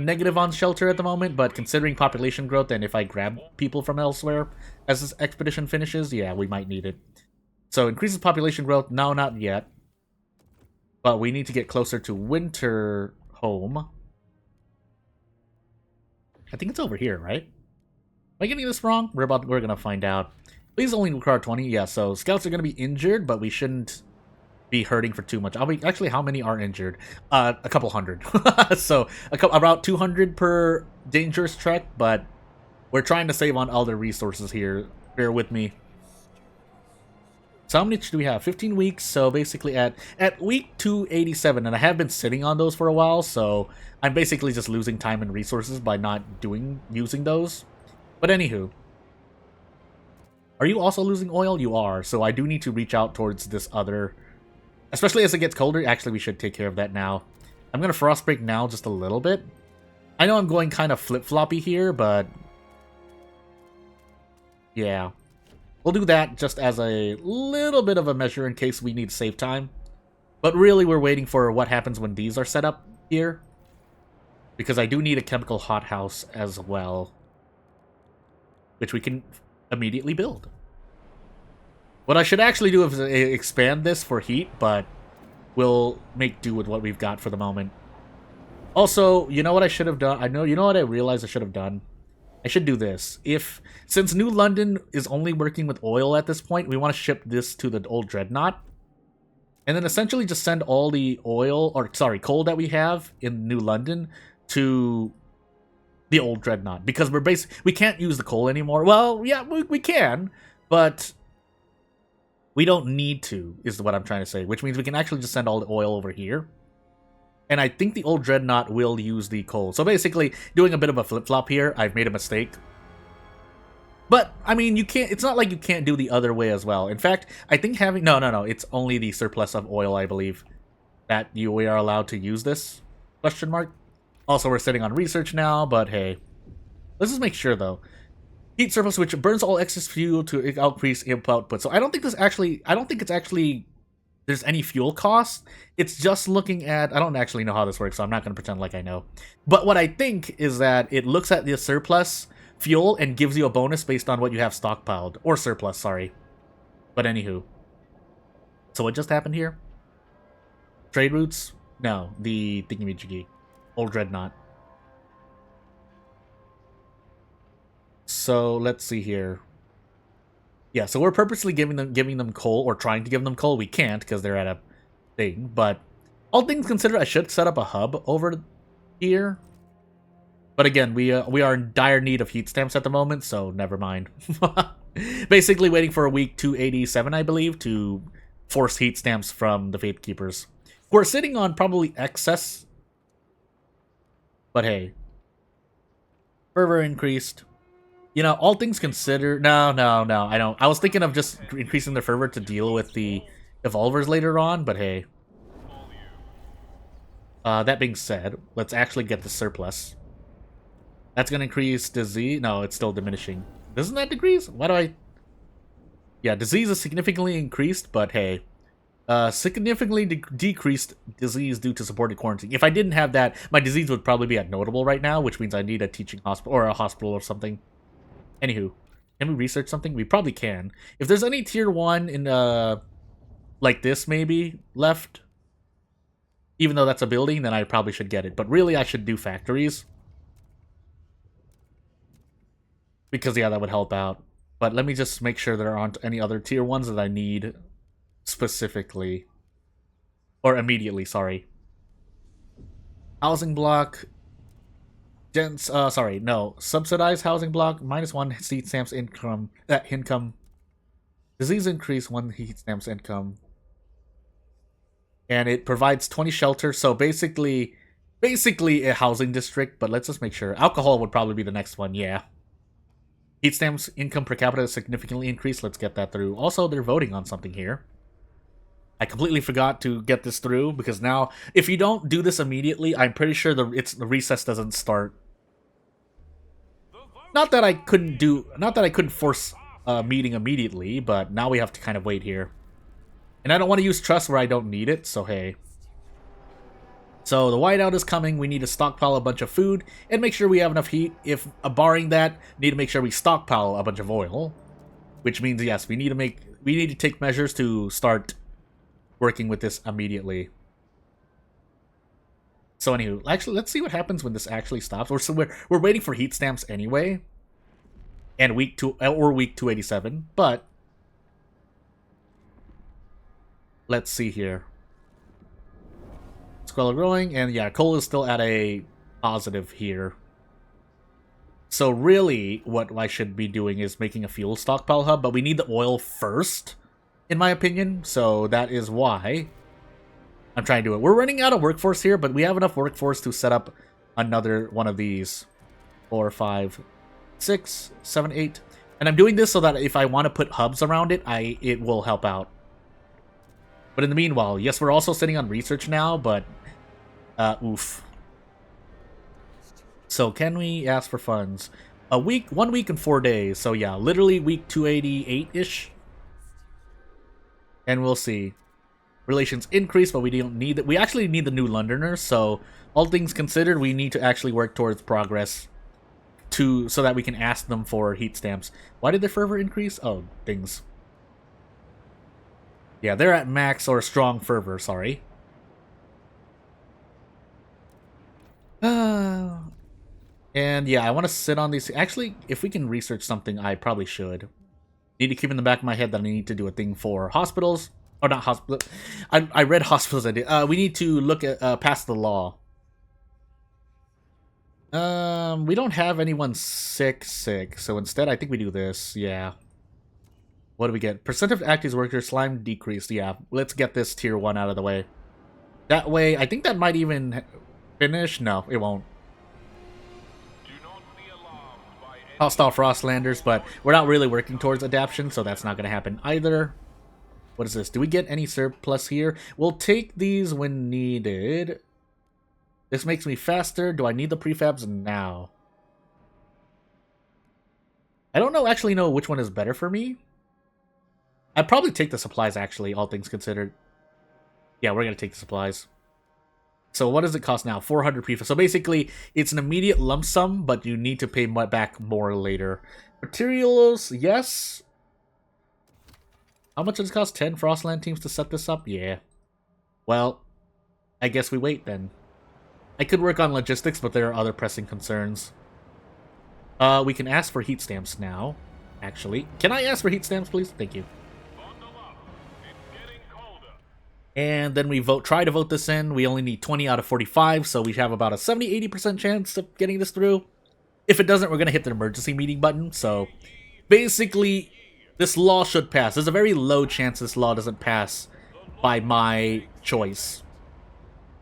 negative on shelter at the moment, but considering population growth and if I grab people from elsewhere as this expedition finishes, yeah, we might need it. So, increases population growth? No, not yet. But we need to get closer to winter home. I think it's over here, right? Am I getting this wrong? We're gonna find out. Please only require 20. Yeah, so scouts are gonna be injured, but we shouldn't be hurting for too much. I'll be actually, how many are injured? A couple hundred. So about 200 per dangerous trek, but we're trying to save on other resources here. Bear with me. So how many do we have? 15 weeks. So basically at week 287, and I have been sitting on those for a while, so I'm basically just losing time and resources by not using those. But anywho, are you also losing oil? You are. So I do need to reach out towards this other, especially as it gets colder. Actually, we should take care of that now. I'm gonna frostbreak now just a little bit. I know I'm going kind of flip-floppy here, but yeah. We'll do that just as a little bit of a measure in case we need to save time. But really, we're waiting for what happens when these are set up here. Because I do need a chemical hothouse as well, which we can immediately build. What I should actually do is expand this for heat, but we'll make do with what we've got for the moment. Also, you know what I should have done? You know what I realized I should have done? I should do this. Since New London is only working with oil at this point, we want to ship this to the old Dreadnought. And then essentially just send all the coal that we have in New London to the old Dreadnought. Because we can't use the coal anymore. Well, yeah, we can, but we don't need to, is what I'm trying to say. Which means we can actually just send all the oil over here. And I think the old Dreadnought will use the coal. So basically, doing a bit of a flip-flop here, I've made a mistake. But, I mean, it's not like you can't do the other way as well. In fact, I think no, it's only the surplus of oil, I believe, that we are allowed to use this, question mark. Also, we're sitting on research now, but hey. Let's just make sure, though. Heat surplus, which burns all excess fuel to increase input output. So I don't think it's actually there's any fuel cost. It's just looking at, I don't actually know how this works, so I'm not going to pretend like I know. But what I think is that it looks at the surplus fuel and gives you a bonus based on what you have stockpiled. Or surplus, sorry. But anywho. So what just happened here? Trade routes? No, the thingamajiggy. Old Dreadnought. So let's see here. Yeah, so we're purposely giving them coal, or trying to give them coal. We can't because they're at a thing. But all things considered, I should set up a hub over here. But again, we are in dire need of heat stamps at the moment, so never mind. Basically waiting for a week 287, I believe, to force heat stamps from the Faith Keepers. We're sitting on probably excess. But hey. Fervor increased. You know, all things considered... No, I don't. I was thinking of just increasing the fervor to deal with the evolvers later on, but hey. That being said, let's actually get the surplus. That's going to increase disease... No, it's still diminishing. Doesn't that decrease? Why do I... Yeah, disease is significantly increased, but hey. Significantly decreased disease due to supported quarantine. If I didn't have that, my disease would probably be at notable right now, which means I need a teaching hospital or a hospital or something. Anywho, can we research something? We probably can. If there's any tier 1 in, like this maybe, left, even though that's a building, then I probably should get it. But really, I should do factories. Because, yeah, that would help out. But let me just make sure there aren't any other tier 1s that I need specifically. Or immediately, sorry. Housing block... subsidized housing block, -1 heat stamps income, disease increase 1 heat stamps income, and it provides 20 shelter, so basically a housing district, but let's just make sure. Alcohol would probably be the next one, yeah. Heat stamps income per capita is significantly increased, let's get that through. Also, they're voting on something here. I completely forgot to get this through, because now, if you don't do this immediately, I'm pretty sure the recess doesn't start. Not that I couldn't force a meeting immediately, but now we have to kind of wait here. And I don't want to use trust where I don't need it, so hey. So the whiteout is coming, we need to stockpile a bunch of food, and make sure we have enough heat. If, barring that, need to make sure we stockpile a bunch of oil. Which means, yes, we need to take measures to start working with this immediately. So anywho, actually, let's see what happens when this actually stops. We're waiting for heat stamps anyway, and week 287. But Let's see here. Squalor growing, and yeah, coal is still at a positive here. So really, what I should be doing is making a fuel stockpile hub, but we need the oil first, in my opinion, so that is why I'm trying to do it. We're running out of workforce here, but we have enough workforce to set up another one of these. 4, 5, 6, 7, 8. And I'm doing this so that if I want to put hubs around it, it will help out. But in the meanwhile, yes, we're also sitting on research now, but oof. So can we ask for funds? 1 week and 4 days. So yeah, literally week 288-ish. And we'll see. Relations increase, but we don't need it. We actually need the new Londoners, so all things considered, we need to actually work towards progress so that we can ask them for heat stamps. Why did their fervor increase? Oh, things. Yeah, they're at max or strong fervor, sorry. And yeah, I want to sit on these. Actually, if we can research something, I probably should. Need to keep in the back of my head that I need to do a thing for hospitals. Or not hospital. I read hospitals. I did. We need to look at pass the law. We don't have anyone sick, so instead I think we do this, yeah. What do we get? Percent of active workers, slime decreased, yeah. Let's get this tier 1 out of the way. That way, I think that might even finish. No, it won't. Hostile Frostlanders, but we're not really working towards adaptation, so that's not going to happen either. What is this? Do we get any surplus here? We'll take these when needed. This makes me faster. Do I need the prefabs now? I don't actually know which one is better for me. I'd probably take the supplies, actually, all things considered. Yeah, we're going to take the supplies. So what does it cost now? 400 prefabs. So basically, it's an immediate lump sum, but you need to pay back more later. Materials, yes. How much does it cost? 10 Frostland teams to set this up? Yeah. Well, I guess we wait then. I could work on logistics, but there are other pressing concerns. We can ask for heat stamps now, actually. Can I ask for heat stamps, please? Thank you. And then we try to vote this in. We only need 20 out of 45, so we have about a 70-80% chance of getting this through. If it doesn't, we're going to hit the emergency meeting button. So basically, this law should pass. There's a very low chance this law doesn't pass by my choice.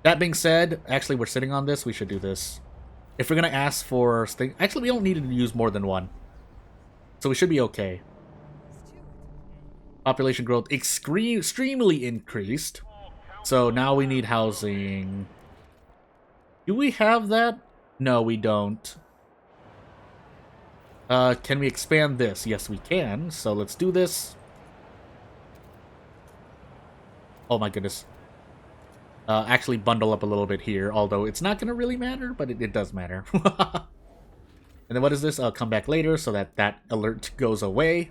That being said, actually, we're sitting on this. We should do this. If we're going to ask for... Actually, we don't need to use more than one. So we should be okay. Population growth extremely increased. So now we need housing. Do we have that? No, we don't. Can we expand this? Yes, we can. So let's do this. Oh my goodness. Actually bundle up a little bit here, although it's not going to really matter, but it does matter. And then what is this? I'll come back later so that alert goes away.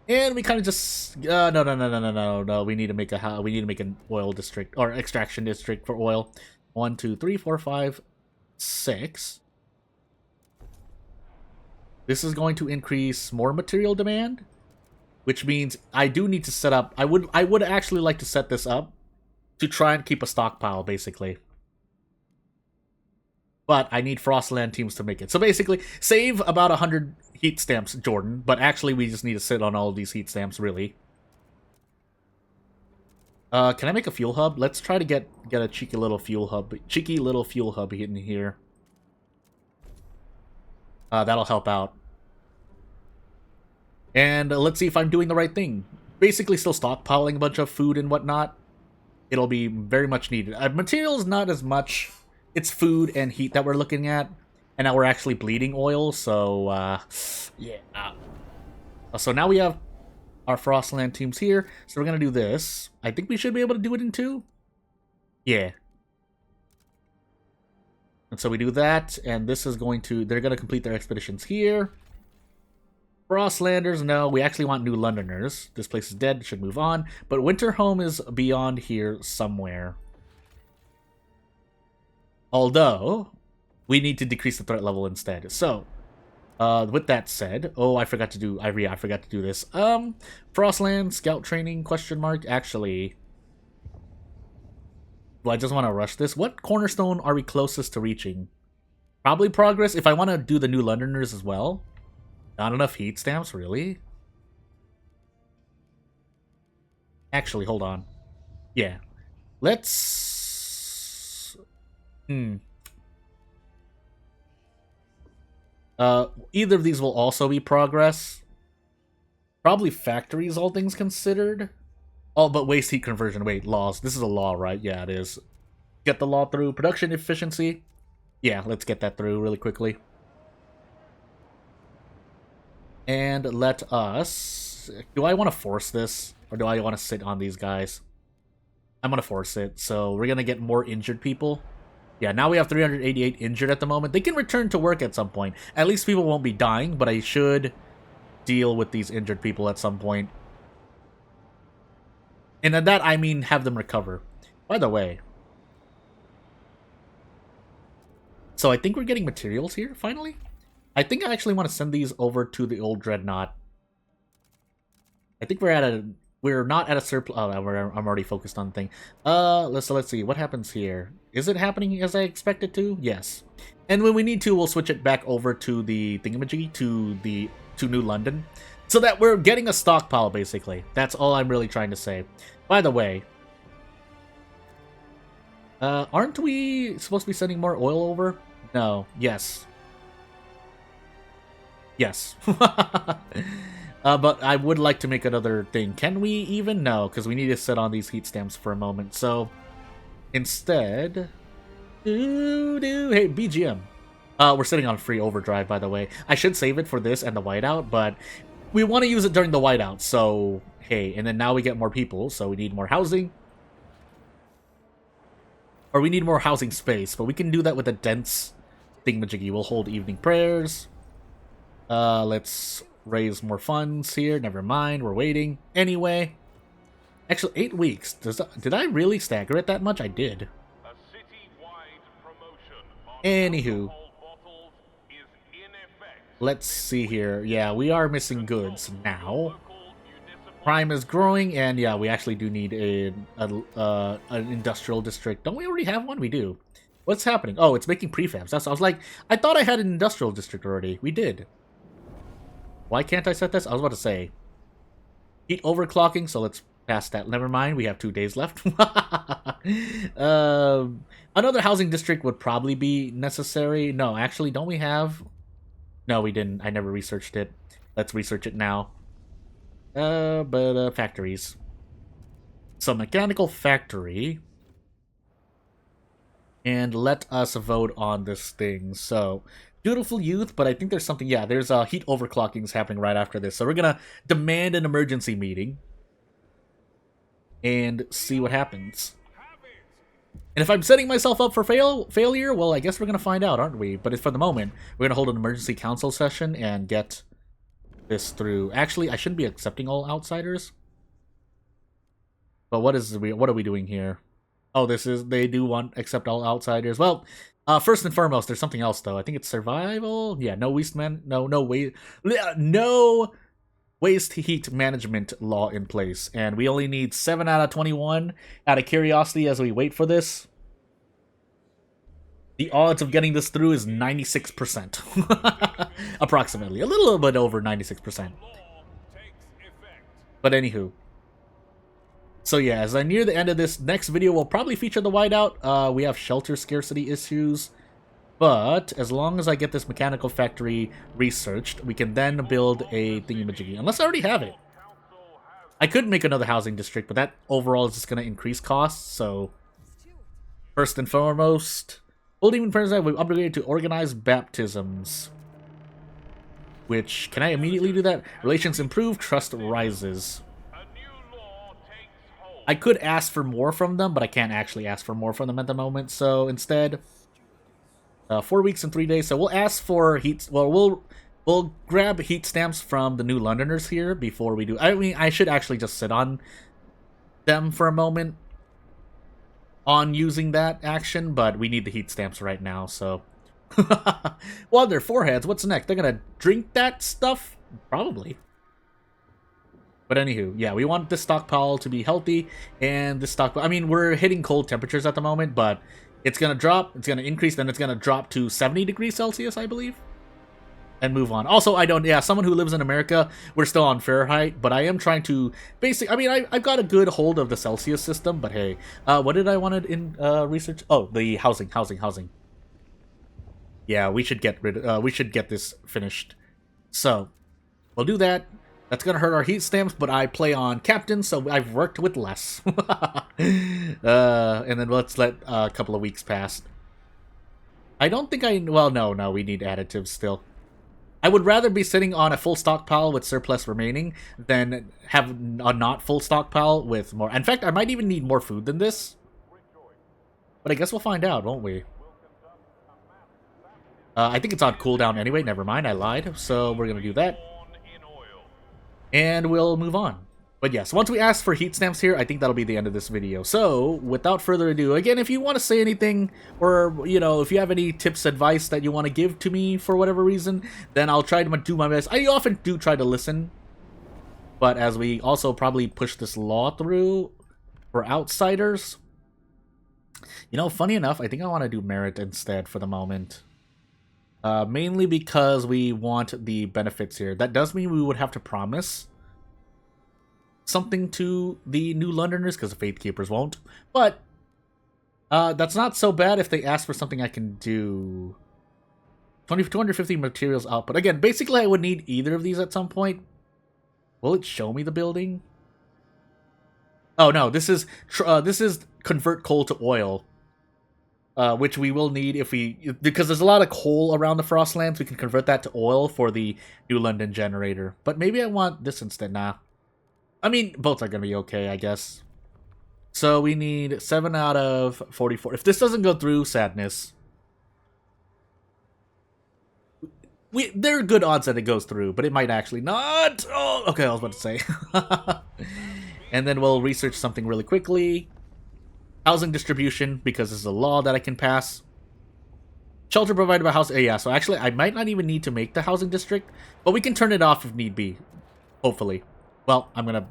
And we kind of just no. We need to make an oil district or extraction district for oil. 1, 2, 3, 4, 5, 6. This is going to increase more material demand, which means I do need to set up. I would actually like to set this up to try and keep a stockpile, basically. But I need Frostland teams to make it. So basically, save about 100 heat stamps, Jordan. But actually, we just need to sit on all of these heat stamps, really. Can I make a fuel hub? Let's try to get a cheeky little fuel hub in here. That'll help out. And let's see if I'm doing the right thing. Basically, still stockpiling a bunch of food and whatnot. It'll be very much needed. Materials, not as much. It's food and heat that we're looking at. And now we're actually bleeding oil, so, yeah. So now we have our Frostland teams here. So we're going to do this. I think we should be able to do it in 2. Yeah. And so we do that, and this is going to... They're going to complete their expeditions here. Frostlanders, no. We actually want new Londoners. This place is dead. Should move on. But Winterhome is beyond here somewhere. Although, we need to decrease the threat level instead. So, With that said, oh, I forgot to do. I forgot to do this. Frostland scout training ? Actually, do I just want to rush this? What cornerstone are we closest to reaching? Probably progress. If I want to do the New Londoners as well. Not enough heat stamps, really? Actually, hold on. Yeah, let's. Either of these will also be progress. Probably factories, all things considered. Oh, but waste heat conversion. Wait, laws. This is a law, right? Yeah, it is. Get the law through. Production efficiency. Yeah, let's get that through really quickly. And let us... Do I want to force this? Or do I want to sit on these guys? I'm going to force it. So we're going to get more injured people. Yeah, now we have 388 injured at the moment. They can return to work at some point. At least people won't be dying, but I should deal with these injured people at some point. And at that, I mean have them recover. By the way. So I think we're getting materials here, finally. I think I actually want to send these over to the old Dreadnought. I think we're not at a surplus. Oh, I'm already focused on the thing. Let's see. What happens here? Is it happening as I expect it to? Yes. And when we need to, we'll switch it back over to the thingamajiggy, to New London. So that we're getting a stockpile, basically. That's all I'm really trying to say. By the way, aren't we supposed to be sending more oil over? No. Yes. Yes. But I would like to make another thing. Can we even? No, because we need to sit on these heat stamps for a moment. So, instead... Hey, BGM. We're sitting on free overdrive, by the way. I should save it for this and the whiteout, but we want to use it during the whiteout, so... Hey, and then now we get more people, so we need more housing. Or we need more housing space, but we can do that with a dense thingamajiggy. We'll hold evening prayers. Let's raise more funds here. Never mind, we're waiting. Anyway. Actually, 8 weeks. Did I really stagger it that much? I did. Anywho. Let's see here. Yeah, we are missing goods now. Crime is growing, and yeah, we actually do need an industrial district. Don't we already have one? We do. What's happening? Oh, it's making prefabs. I was like, I thought I had an industrial district already. We did. Why can't I set this? I was about to say. Heat overclocking, so let's pass that. Never mind, we have 2 days left. Another housing district would probably be necessary. No, actually, don't we have... No, we didn't. I never researched it. Let's research it now. Factories. So, mechanical factory. And let us vote on this thing. So, dutiful youth, but I think there's something... Yeah, there's heat overclockings happening right after this. So, we're gonna demand an emergency meeting. And see what happens. And if I'm setting myself up for failure, well, I guess we're going to find out, aren't we? But for the moment, we're going to hold an emergency council session and get this through. Actually, I shouldn't be accepting all outsiders. But what are we doing here? Oh, they do want accept all outsiders. Well, first and foremost, there's something else, though. I think it's survival. Yeah, no waste heat management law in place, and we only need 7 out of 21. Out of curiosity, as we wait for this, the odds of getting this through is 96%. Approximately. A little bit over 96%. But anywho. So yeah, as I near the end of this next video, we'll probably feature the whiteout. We have shelter scarcity issues. But, as long as I get this mechanical factory researched, we can then build a thingamajiggy. Unless I already have it. I could make another housing district, but that overall is just going to increase costs, so... First and foremost, Old Demon Parasite, we've upgraded to organized baptisms. Which, can I immediately do that? Relations improve, trust rises. I could ask for more from them, but I can't actually ask for more from them at the moment, so instead... 4 weeks and 3 days. So we'll ask for heat. Well, we'll grab heat stamps from the New Londoners here before we do. I mean, I should actually just sit on them for a moment on using that action, but we need the heat stamps right now. So Well, on their foreheads, what's next? They're gonna drink that stuff? Probably. But anywho, yeah, we want this stockpile to be healthy, and this stockpile, I mean, we're hitting cold temperatures at the moment, but it's gonna drop, it's gonna increase, then it's gonna drop to 70 degrees Celsius, I believe, and move on. Also, someone who lives in America, we're still on Fahrenheit, but I am trying to, I've got a good hold of the Celsius system, but hey, what did I want in research? Oh, the housing. Yeah, we should get this finished. So, we'll do that. That's gonna hurt our heat stamps, but I play on captain, so I've worked with less. And then let's let a couple of weeks pass. I don't think well, no, we need additives still. I would rather be sitting on a full stockpile with surplus remaining than have a not full stockpile with more. In fact, I might even need more food than this. But I guess we'll find out, won't we? I think it's on cooldown anyway. Never mind, I lied. So we're gonna do that. And we'll move on. But yes, once we ask for heat stamps here, I think that'll be the end of this video. So, without further ado, again, if you want to say anything, or, you know, if you have any tips, advice that you want to give to me for whatever reason, then I'll try to do my best. I often do try to listen. But as we also probably push this law through for outsiders, you know, funny enough, I think I want to do merit instead for the moment. Mainly because we want the benefits here. That does mean we would have to promise something to the New Londoners, because the Faith Keepers won't. But that's not so bad if they ask for something I can do. 250 materials output. Again, basically I would need either of these at some point. Will it show me the building? Oh no, this is convert coal to oil. Which we will need because there's a lot of coal around the Frostlands. We can convert that to oil for the New London generator. But maybe I want this instead. Nah. I mean, both are going to be okay, I guess. So we need 7 out of 44. If this doesn't go through, sadness. There are good odds that it goes through, but it might actually not. Oh, okay, I was about to say. And then we'll research something really quickly. Housing distribution, because this is a law that I can pass. Shelter provided by house. Yeah, so actually, I might not even need to make the housing district, but we can turn it off if need be. Hopefully. Well, I'm gonna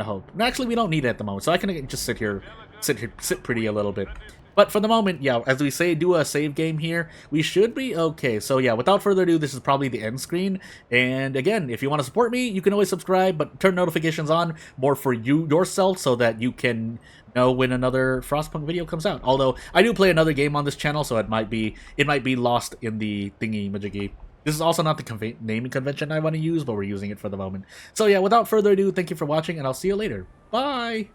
hope. Actually, we don't need it at the moment, so I can just sit pretty a little bit. But for the moment, yeah, as we say, do a save game here, we should be okay. So yeah, without further ado, this is probably the end screen. And again, if you want to support me, you can always subscribe, but turn notifications on more for yourself so that you can know when another Frostpunk video comes out. Although I do play another game on this channel, so it might be lost in the thingy-majiggy. This is also not the naming convention I want to use, but we're using it for the moment. So yeah, without further ado, thank you for watching, and I'll see you later. Bye!